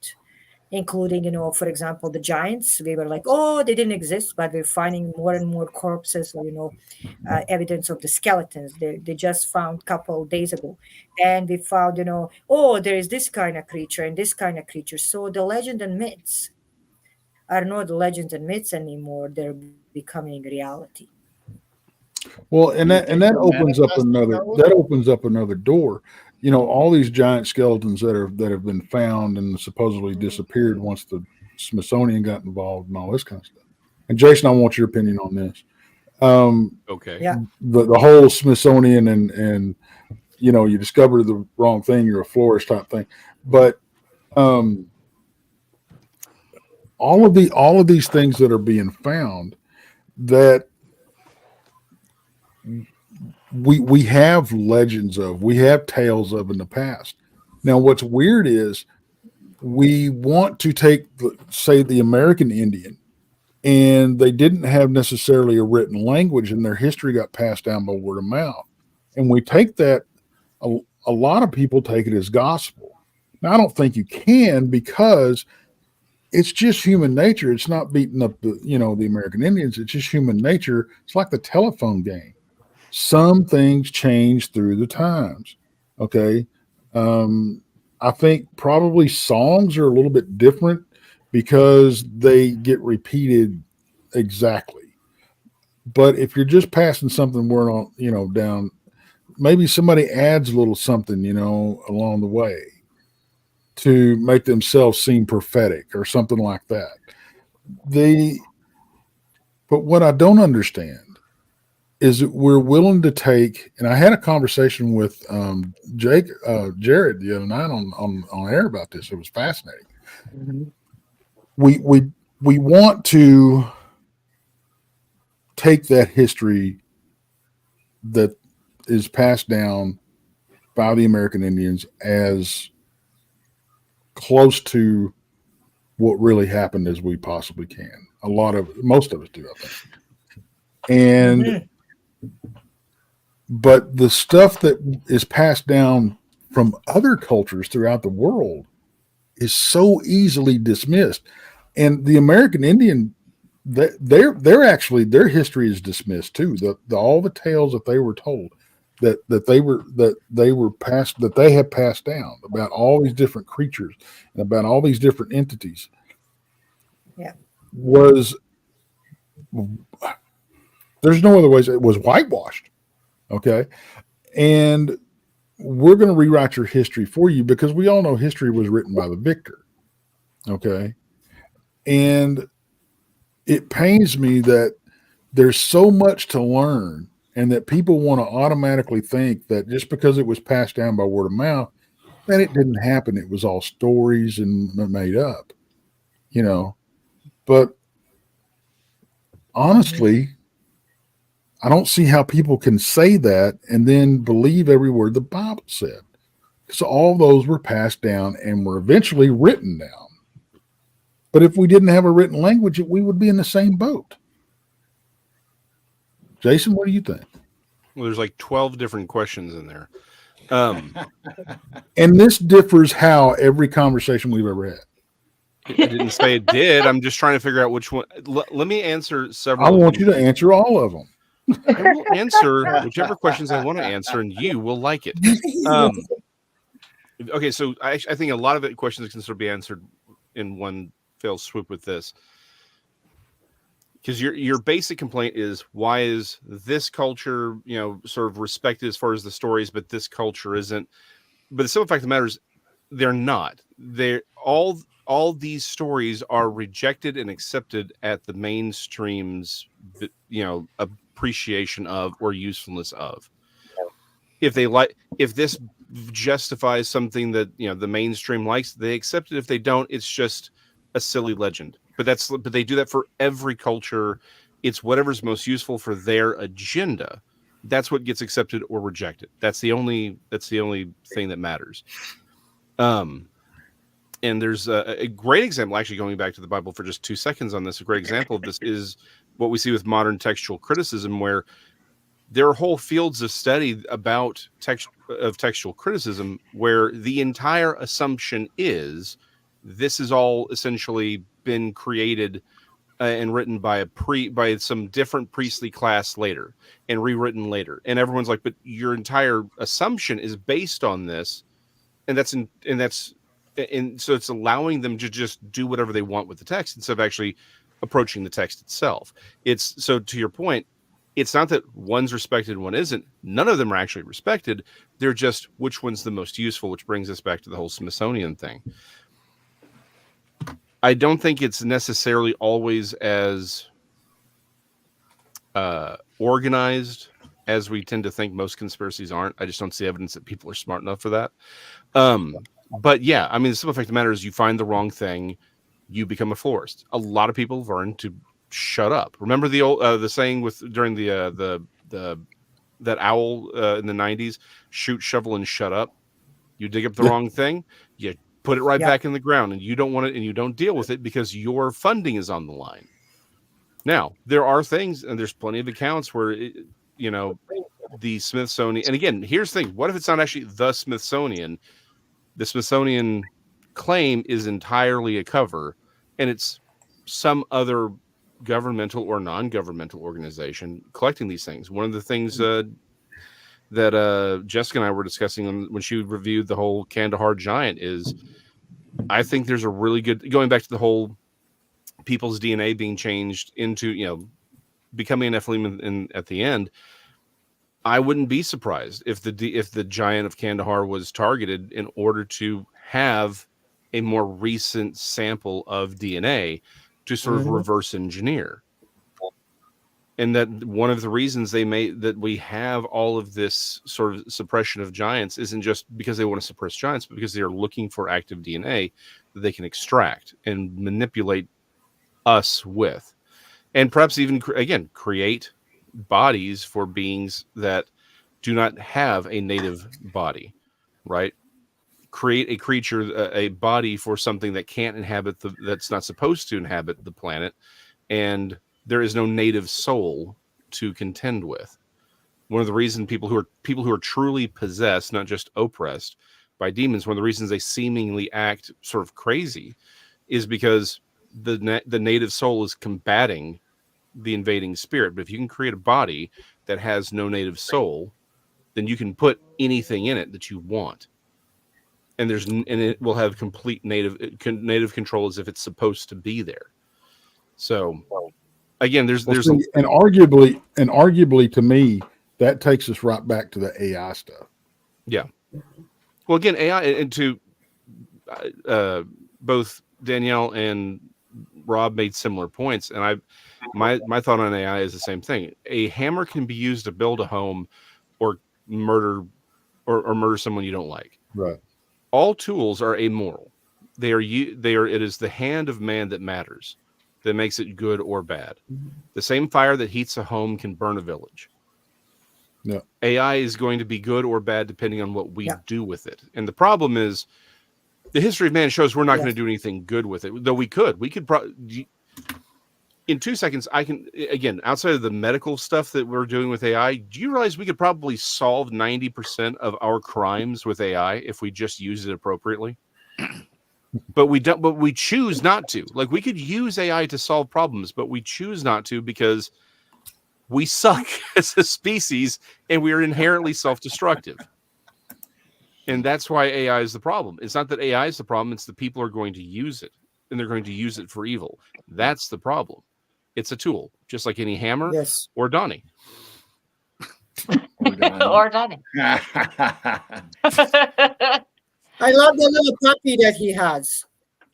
Including, for example, the giants. We were like, oh, they didn't exist, but we're finding more and more corpses or, evidence of the skeletons. They just found a couple days ago. And we found, oh, there is this kind of creature and this kind of creature. So the legend and myths are not legends and myths anymore. They're becoming reality. Well, and that they're opens up manifesting another door. You know, all these giant skeletons that have been found and supposedly disappeared once the Smithsonian got involved and all this kind of stuff. And Jason, I want your opinion on this. Okay. Yeah. The whole Smithsonian and you discover the wrong thing, you're a florist type thing. But all of these things that are being found that we have legends of, we have tales of in the past. Now, what's weird is we want to take, say, the American Indian, and they didn't have necessarily a written language, and their history got passed down by word of mouth. And we take that, a lot of people take it as gospel. Now, I don't think you can, because it's just human nature. It's not beating up the American Indians. It's just human nature. It's like the telephone game. Some things change through the times. Okay. I think probably songs are a little bit different because they get repeated exactly. But if you're just passing something word on, down, maybe somebody adds a little something, along the way to make themselves seem prophetic or something like that. But what I don't understand is that we're willing to take, and I had a conversation with Jared the other night on air about this. It was fascinating. Mm-hmm. We want to take that history that is passed down by the American Indians as close to what really happened as we possibly can. Most of us do, I think. And but the stuff that is passed down from other cultures throughout the world is so easily dismissed. And the American Indian they're actually, their history is dismissed too. All the tales that they were told that they have passed down about all these different creatures and about all these different entities. Yeah. There's no other ways. It was whitewashed. Okay. And we're going to rewrite your history for you, because we all know history was written by the victor. Okay. And it pains me that there's so much to learn, and that people want to automatically think that just because it was passed down by word of mouth, that it didn't happen. It was all stories and made up, But honestly, I don't see how people can say that and then believe every word the Bible said. So all those were passed down and were eventually written down. But if we didn't have a written language, we would be in the same boat. Jason, what do you think? Well, there's like 12 different questions in there. And this differs how every conversation we've ever had. I didn't say it did. I'm just trying to figure out which one. Let me answer several. I want you to answer all of them. I will answer whichever questions I want to answer, and you will like it. Okay, so I think a lot of the questions can sort of be answered in one fell swoop with this. Because your basic complaint is, why is this culture, sort of respected as far as the stories, but this culture isn't? But the simple fact of the matter is, they're not. They're all these stories are rejected and accepted at the mainstream's, appreciation of or usefulness of. If this justifies something that the mainstream likes, they accept it. If they don't, it's just a silly legend. But they do that for every culture. It's whatever's most useful for their agenda. That's what gets accepted or rejected. That's the only thing that matters. And there's a great example, actually, going back to the Bible for just 2 seconds on this. A great example of this is what we see with modern textual criticism, where there are whole fields of study about textual criticism, where the entire assumption is this is all essentially been created and written by some different priestly class later and rewritten later. And everyone's like, but your entire assumption is based on this. And so it's allowing them to just do whatever they want with the text instead of actually approaching the text itself. So to your point, it's not that one's respected and one isn't. None of them are actually respected. They're just which one's the most useful, which brings us back to the whole Smithsonian thing. I don't think it's necessarily always as organized as we tend to think. Most conspiracies aren't. I just don't see evidence that people are smart enough for that. But yeah, I mean, the simple fact of the matter is, you find the wrong thing, you become a florist. A lot of people learn to shut up. Remember the old the saying during that owl in the 90s, shoot, shovel, and shut up. You dig up the wrong thing, you put it right back in the ground, and you don't want it, and you don't deal with it because your funding is on the line. Now, there are things, and there's plenty of accounts where the Smithsonian, and again, here's the thing: what if it's not actually the Smithsonian? The Smithsonian claim is entirely a cover, and it's some other governmental or non-governmental organization collecting these things. One of the things that Jessica and I were discussing when she reviewed the whole Kandahar giant is, I think there's a really good, going back to the whole people's DNA being changed into, becoming an Nephilim at the end. I wouldn't be surprised if the giant of Kandahar was targeted in order to have a more recent sample of DNA to sort of reverse engineer. And that one of the reasons that we have all of this sort of suppression of giants isn't just because they want to suppress giants, but because they are looking for active DNA that they can extract and manipulate us with. And perhaps even, again, create bodies for beings that do not have a native body, right? Create a creature, a body for something that can't inhabit that's not supposed to inhabit the planet, and there is no native soul to contend with. One of the reasons people who are truly possessed, not just oppressed by demons, one of the reasons they seemingly act sort of crazy is because the native soul is combating the invading spirit. But if you can create a body that has no native soul, then you can put anything in it that you want, and it will have complete native control as if it's supposed to be there. So again, there's and arguably to me that takes us right back to the AI stuff. Yeah. Well, again, AI, and to both Danielle and Rob made similar points, and my thought on AI is the same thing. A hammer can be used to build a home or murder or murder someone you don't like. Right. All tools are amoral. It is the hand of man that matters, that makes it good or bad. The same fire that heats a home can burn a village. Yeah. AI is going to be good or bad depending on what we do with it. And the problem is, the history of man shows we're not going to do anything good with it. Though we could in 2 seconds. I can, again, outside of the medical stuff that we're doing with AI, do you realize we could probably solve 90% of our crimes with AI if we just use it appropriately? But we don't. But we choose not to. Like, we could use AI to solve problems, but we choose not to because we suck as a species and we are inherently self-destructive. And that's why AI is the problem. It's not that AI is the problem. It's the people are going to use it, and they're going to use it for evil. That's the problem. It's a tool, just like any hammer or Donnie. Or Donnie. I love the little puppy that he has.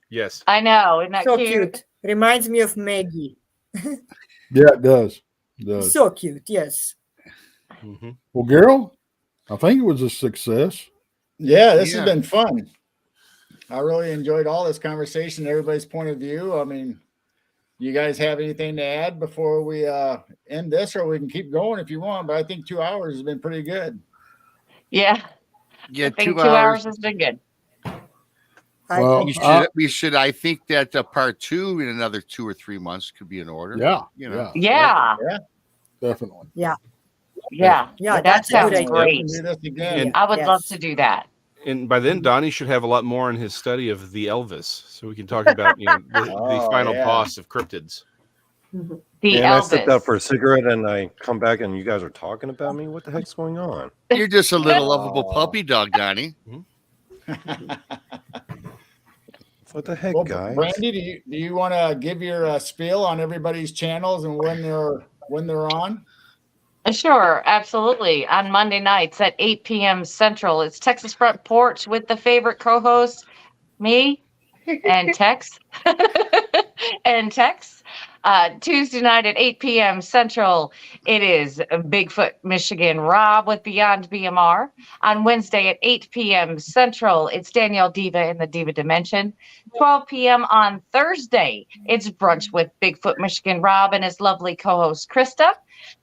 Yes. I know. Isn't that So cute? cute. Reminds me of Maggie. Yeah, it does. It does. So cute. Yes. Mm-hmm. Well, Gerald, I think it was a success. Yeah, this has been fun. I really enjoyed all this conversation, everybody's point of view. I mean, you guys have anything to add before we end this, or we can keep going if you want, but I think 2 hours has been pretty good. Yeah. Yeah, I think 2 2 hours. hours has been good. Well, We should. I think that part 2 in another 2 or 3 months could be in order. Yeah. You know. Yeah. Definitely. Yeah. Yeah, That sounds good idea. great. Do this again. And, I would love to do that. and by then, Donnie should have a lot more in his study of the Elvis, so we can talk about the final boss of cryptids. The And I stepped out Elvis. for a cigarette and I come back and you guys are talking about me. What the heck's going on? You're just a little lovable puppy dog, Donnie. What the heck, Well, guys? Brandy, do you want to give your spiel on everybody's channels and when they're on? Sure, absolutely. On Monday nights at 8 p.m. Central, it's Texas Front Porch with the favorite co-host, me and Tex. Tuesday night at 8 p.m. Central, it is Bigfoot Michigan Rob with Beyond BMR. On Wednesday at 8 p.m. Central, it's Danielle Diva in the Diva Dimension. 12 p.m. on Thursday, it's Brunch with Bigfoot Michigan Rob and his lovely co-host Krista.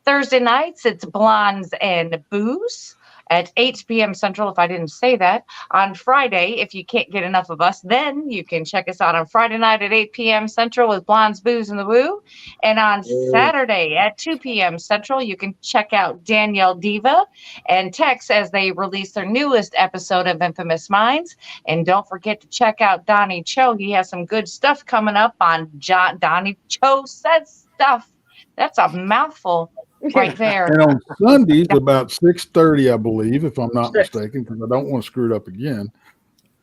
Thursday nights, it's Blondes and Booze at 8 p.m. Central, if I didn't say that. On Friday, if you can't get enough of us, then you can check us out on Friday night at 8 p.m. Central with Blondes, Booze, and the Woo. And on Saturday at 2 p.m. Central, you can check out Danielle Diva and Tex as they release their newest episode of Infamous Minds. And don't forget to check out Donnie Cho. He has some good stuff coming up on Donnie Cho Says Stuff. That's a mouthful right there. And on Sundays about 6:30, I believe, if I'm not mistaken, because I don't want to screw it up again,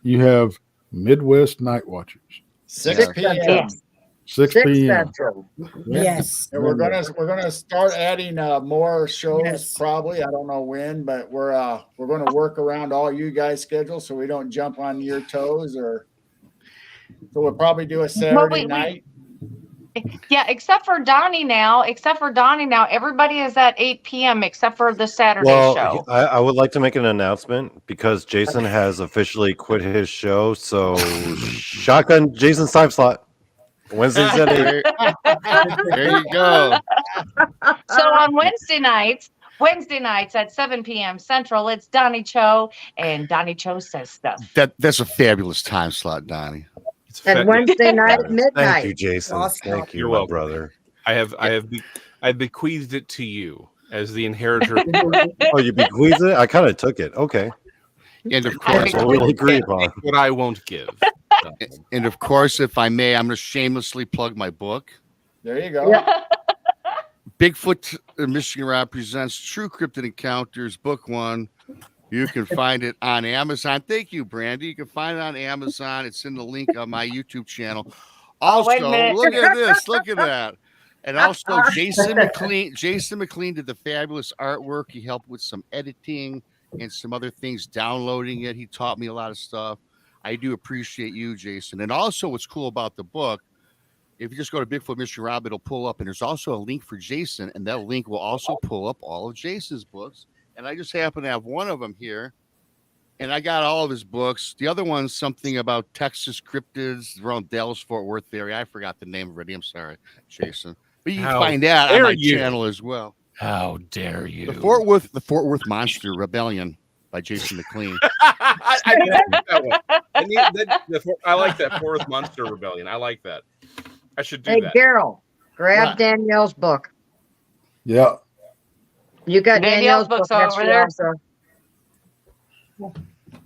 you have Midwest Night Watchers. 6 p.m. Yes. 6 p.m. Yes. And we're gonna start adding more shows Yes. probably. I don't know when, but we're gonna work around all you guys' schedules so we don't jump on your toes. So we'll probably do a Saturday night. Yeah, except for Donnie now. Everybody is at 8 p.m. except for the Saturday show. I would like to make an announcement because Jason has officially quit his show. So, shotgun Jason's time slot. Wednesdays at 8. There you go. So on Wednesday nights at 7 p.m. Central, it's Donnie Cho, and Donnie Cho Says Stuff. That's a fabulous time slot, Donnie. And Wednesday night at midnight. Thank you, Jason. Awesome. Thank you, You're my welcome. brother. I bequeathed it to you as the inheritor. Oh, you bequeathed it? I kind of took it. Okay. And of That's course, what we'll agree upon. What I won't give. And of course, if I may, I'm going to shamelessly plug my book. There you go. Yeah. Bigfoot Michigan Rob presents True Cryptid Encounters, Book 1. You can find it on Amazon. Thank you, Brandy. You can find it on Amazon. It's in the link on my YouTube channel. Also, wait a minute. look at this. Look at that. And also, Jason McLean did the fabulous artwork. He helped with some editing and some other things, downloading it. He taught me a lot of stuff. I do appreciate you, Jason. And also, what's cool about the book, if you just go to Bigfoot Michigan Rob, it'll pull up, and there's also a link for Jason, and that link will also pull up all of Jason's books. And I just happen to have one of them here, and I got all of his books. The other one's something about Texas cryptids around Dallas-Fort Worth area. I forgot the name of it. I'm sorry, Jason. But you can find that on my channel as well. How dare you? The Fort Worth Monster Rebellion by Jason McLean. I like that one. I like that Fort Worth Monster Rebellion. I like that. I should do Hey, that. Carol, grab What? Danielle's book. Yeah. You got Danielle's Danielle's book's book next over to there. you also.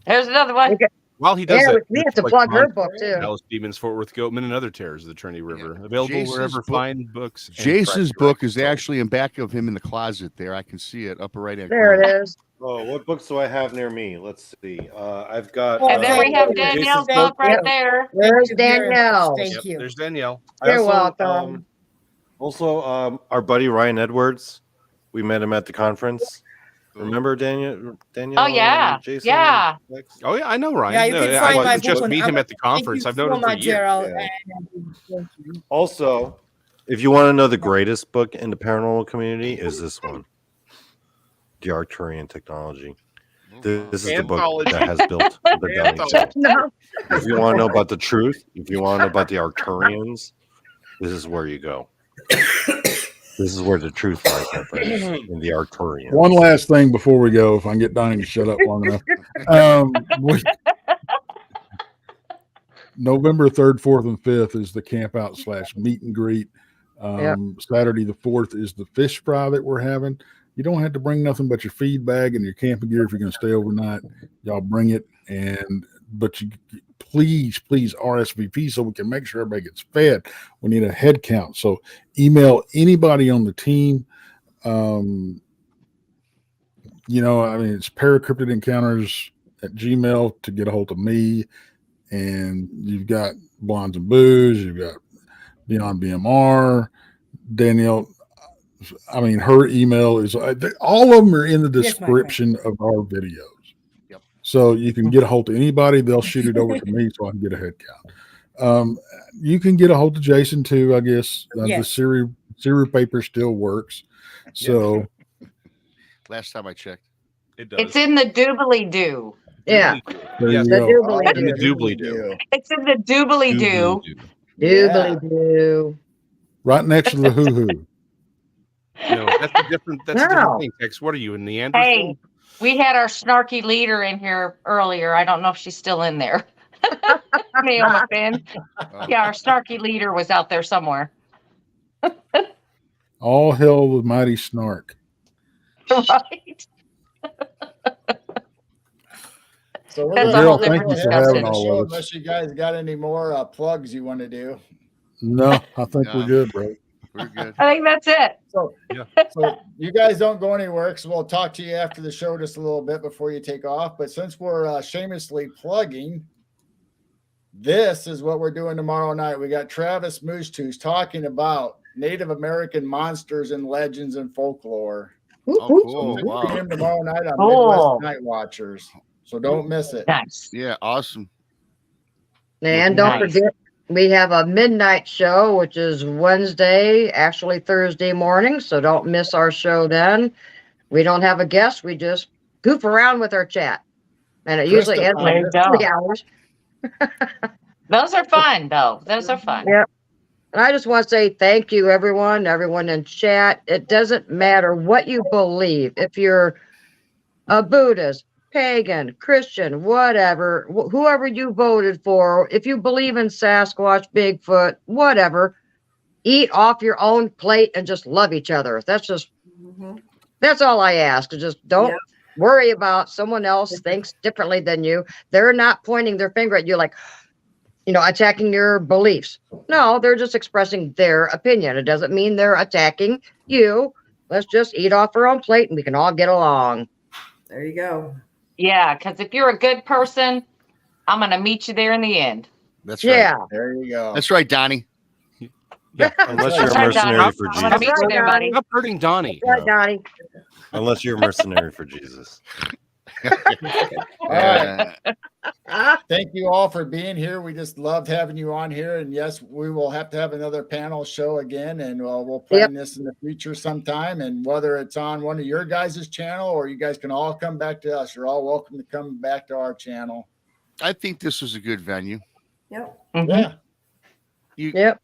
There's another one. While he does Yeah, that, we have to plug her book too. Dallas Demons, Fort Worth Goatman, and other terrors of the Trinity River. Available Jason's wherever book- fine books. and Jason's track book directions is are. actually in back of him in the closet there. I can see it upper right hand There corner. it is. Oh, what books do I have near me? Let's see. I've got. And then we have Jason's Danielle's book. book right Yep. there. There's Thank you very much. Danielle. Thank Yep, you. there's Danielle. I You're also, welcome. Our buddy Ryan Edwards, we met him at the conference. Remember Danielle? Oh, yeah. and Jason? Yeah. Oh yeah, I know Ryan. Yeah, you No, can I find my didn't just book on meet him at the Thank conference. you I've known so him for much, years. Gerald. Yeah. Thank you. Also, if you want to know the greatest book in the paranormal community, is this one, The Arcturian Technology. This is the book Anthology. that has built the dummy. Anthology. No. If you want to know about the truth, if you want to know about the Arcturians, this is where you go. This is where the truth lies, my friends, in the Arcturians. One last thing before we go, if I can get Donnie to shut up long enough. November 3rd, 4th, and 5th is the camp out / meet and greet. Saturday the 4th is the fish fry that we're having. You don't have to bring nothing but your feed bag and your camping gear if you're going to stay overnight. Y'all bring it, but you please RSVP so we can make sure everybody gets fed. We need a head count. So email anybody on the team. It's paracryptidencounters@gmail to get a hold of me. And you've got Blondes and Booze, you've got Beyond BMR, Danielle. Her email is all of them are in the Yes, my description of our videos. Yep. So you can get a hold of anybody. They'll shoot it over to me so I can get a head count. You can get a hold of Jason too, I guess. Yes. The Siri paper still works. So Last time I checked. It does. It's in the doobly doo. Yeah. there Yes. you The go. doobly In the doo. doobly doo. It's in the doobly doo. Doobly doo. Right next to the hoo hoo. No, that's a different. That's a No. different thing. Tex, what are you, a Neanderthal? Hey, we had our snarky leader in here earlier. I don't know if she's still in there. Naomi Finn. Yeah, our snarky leader was out there somewhere. All hail the mighty snark. Right? So we're That's gonna a whole Gerald, thank different you for having discussion. all show of us. unless you guys got any more plugs you want to do. No, I think No. we're good, bro. We're good. I think that's it. So, Yeah. so you guys don't go anywhere because we'll talk to you after the show just a little bit before you take off. But since we're shamelessly plugging, this is what we're doing tomorrow night. We got Travis Moostooth talking about Native American monsters and legends and folklore. Oh, cool. 6 Wow. p.m. tomorrow night on Cool. Midwest Night Watchers. So don't miss it. Nice. Yeah, awesome. And don't Nice. forget, we have a midnight show, which is Wednesday, actually Thursday morning. So don't miss our show then. We don't have a guest. We just goof around with our chat. And it usually Krista, ends there in you go. 3 hours. Those are fun, though. Those are fun. Yeah. And I just want to say thank you, everyone in chat. It doesn't matter what you believe. If you're a Buddhist, pagan, Christian, whatever, whoever you voted for, if you believe in Sasquatch, Bigfoot, whatever, eat off your own plate and just love each other. That's all I ask. Just don't worry about someone else thinks differently than you. They're not pointing their finger at you like, attacking your beliefs. No, they're just expressing their opinion. It doesn't mean they're attacking you. Let's just eat off our own plate and we can all get along. There you go. Yeah, because if you're a good person, I'm going to meet you there in the end. That's right. Yeah. There you go. That's right, Donnie. Unless you're a Sorry, Donnie. mercenary for I'm going to meet Jesus. you there, buddy. Stop hurting Donnie. Right, Donnie. Unless you're a mercenary for Jesus. All right. Thank you all for being here. We just loved having you on here. And yes, we will have to have another panel show again, and we'll plan this in the future sometime. And whether it's on one of your guys' channel or you guys can all come back to us, you're all welcome to come back to our channel. I think this was a good venue. Yep. Mhm. Yeah. Yep.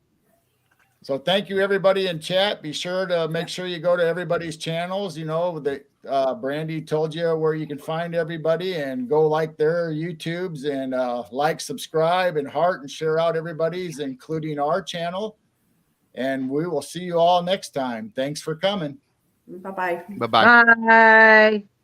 So thank you, everybody in chat. Be sure to make sure you go to everybody's channels. Brandy told you where you can find everybody, and go like their YouTubes and like, subscribe, and heart, and share out everybody's, including our channel. And we will see you all next time. Thanks for coming. Bye-bye. Bye-bye. Bye.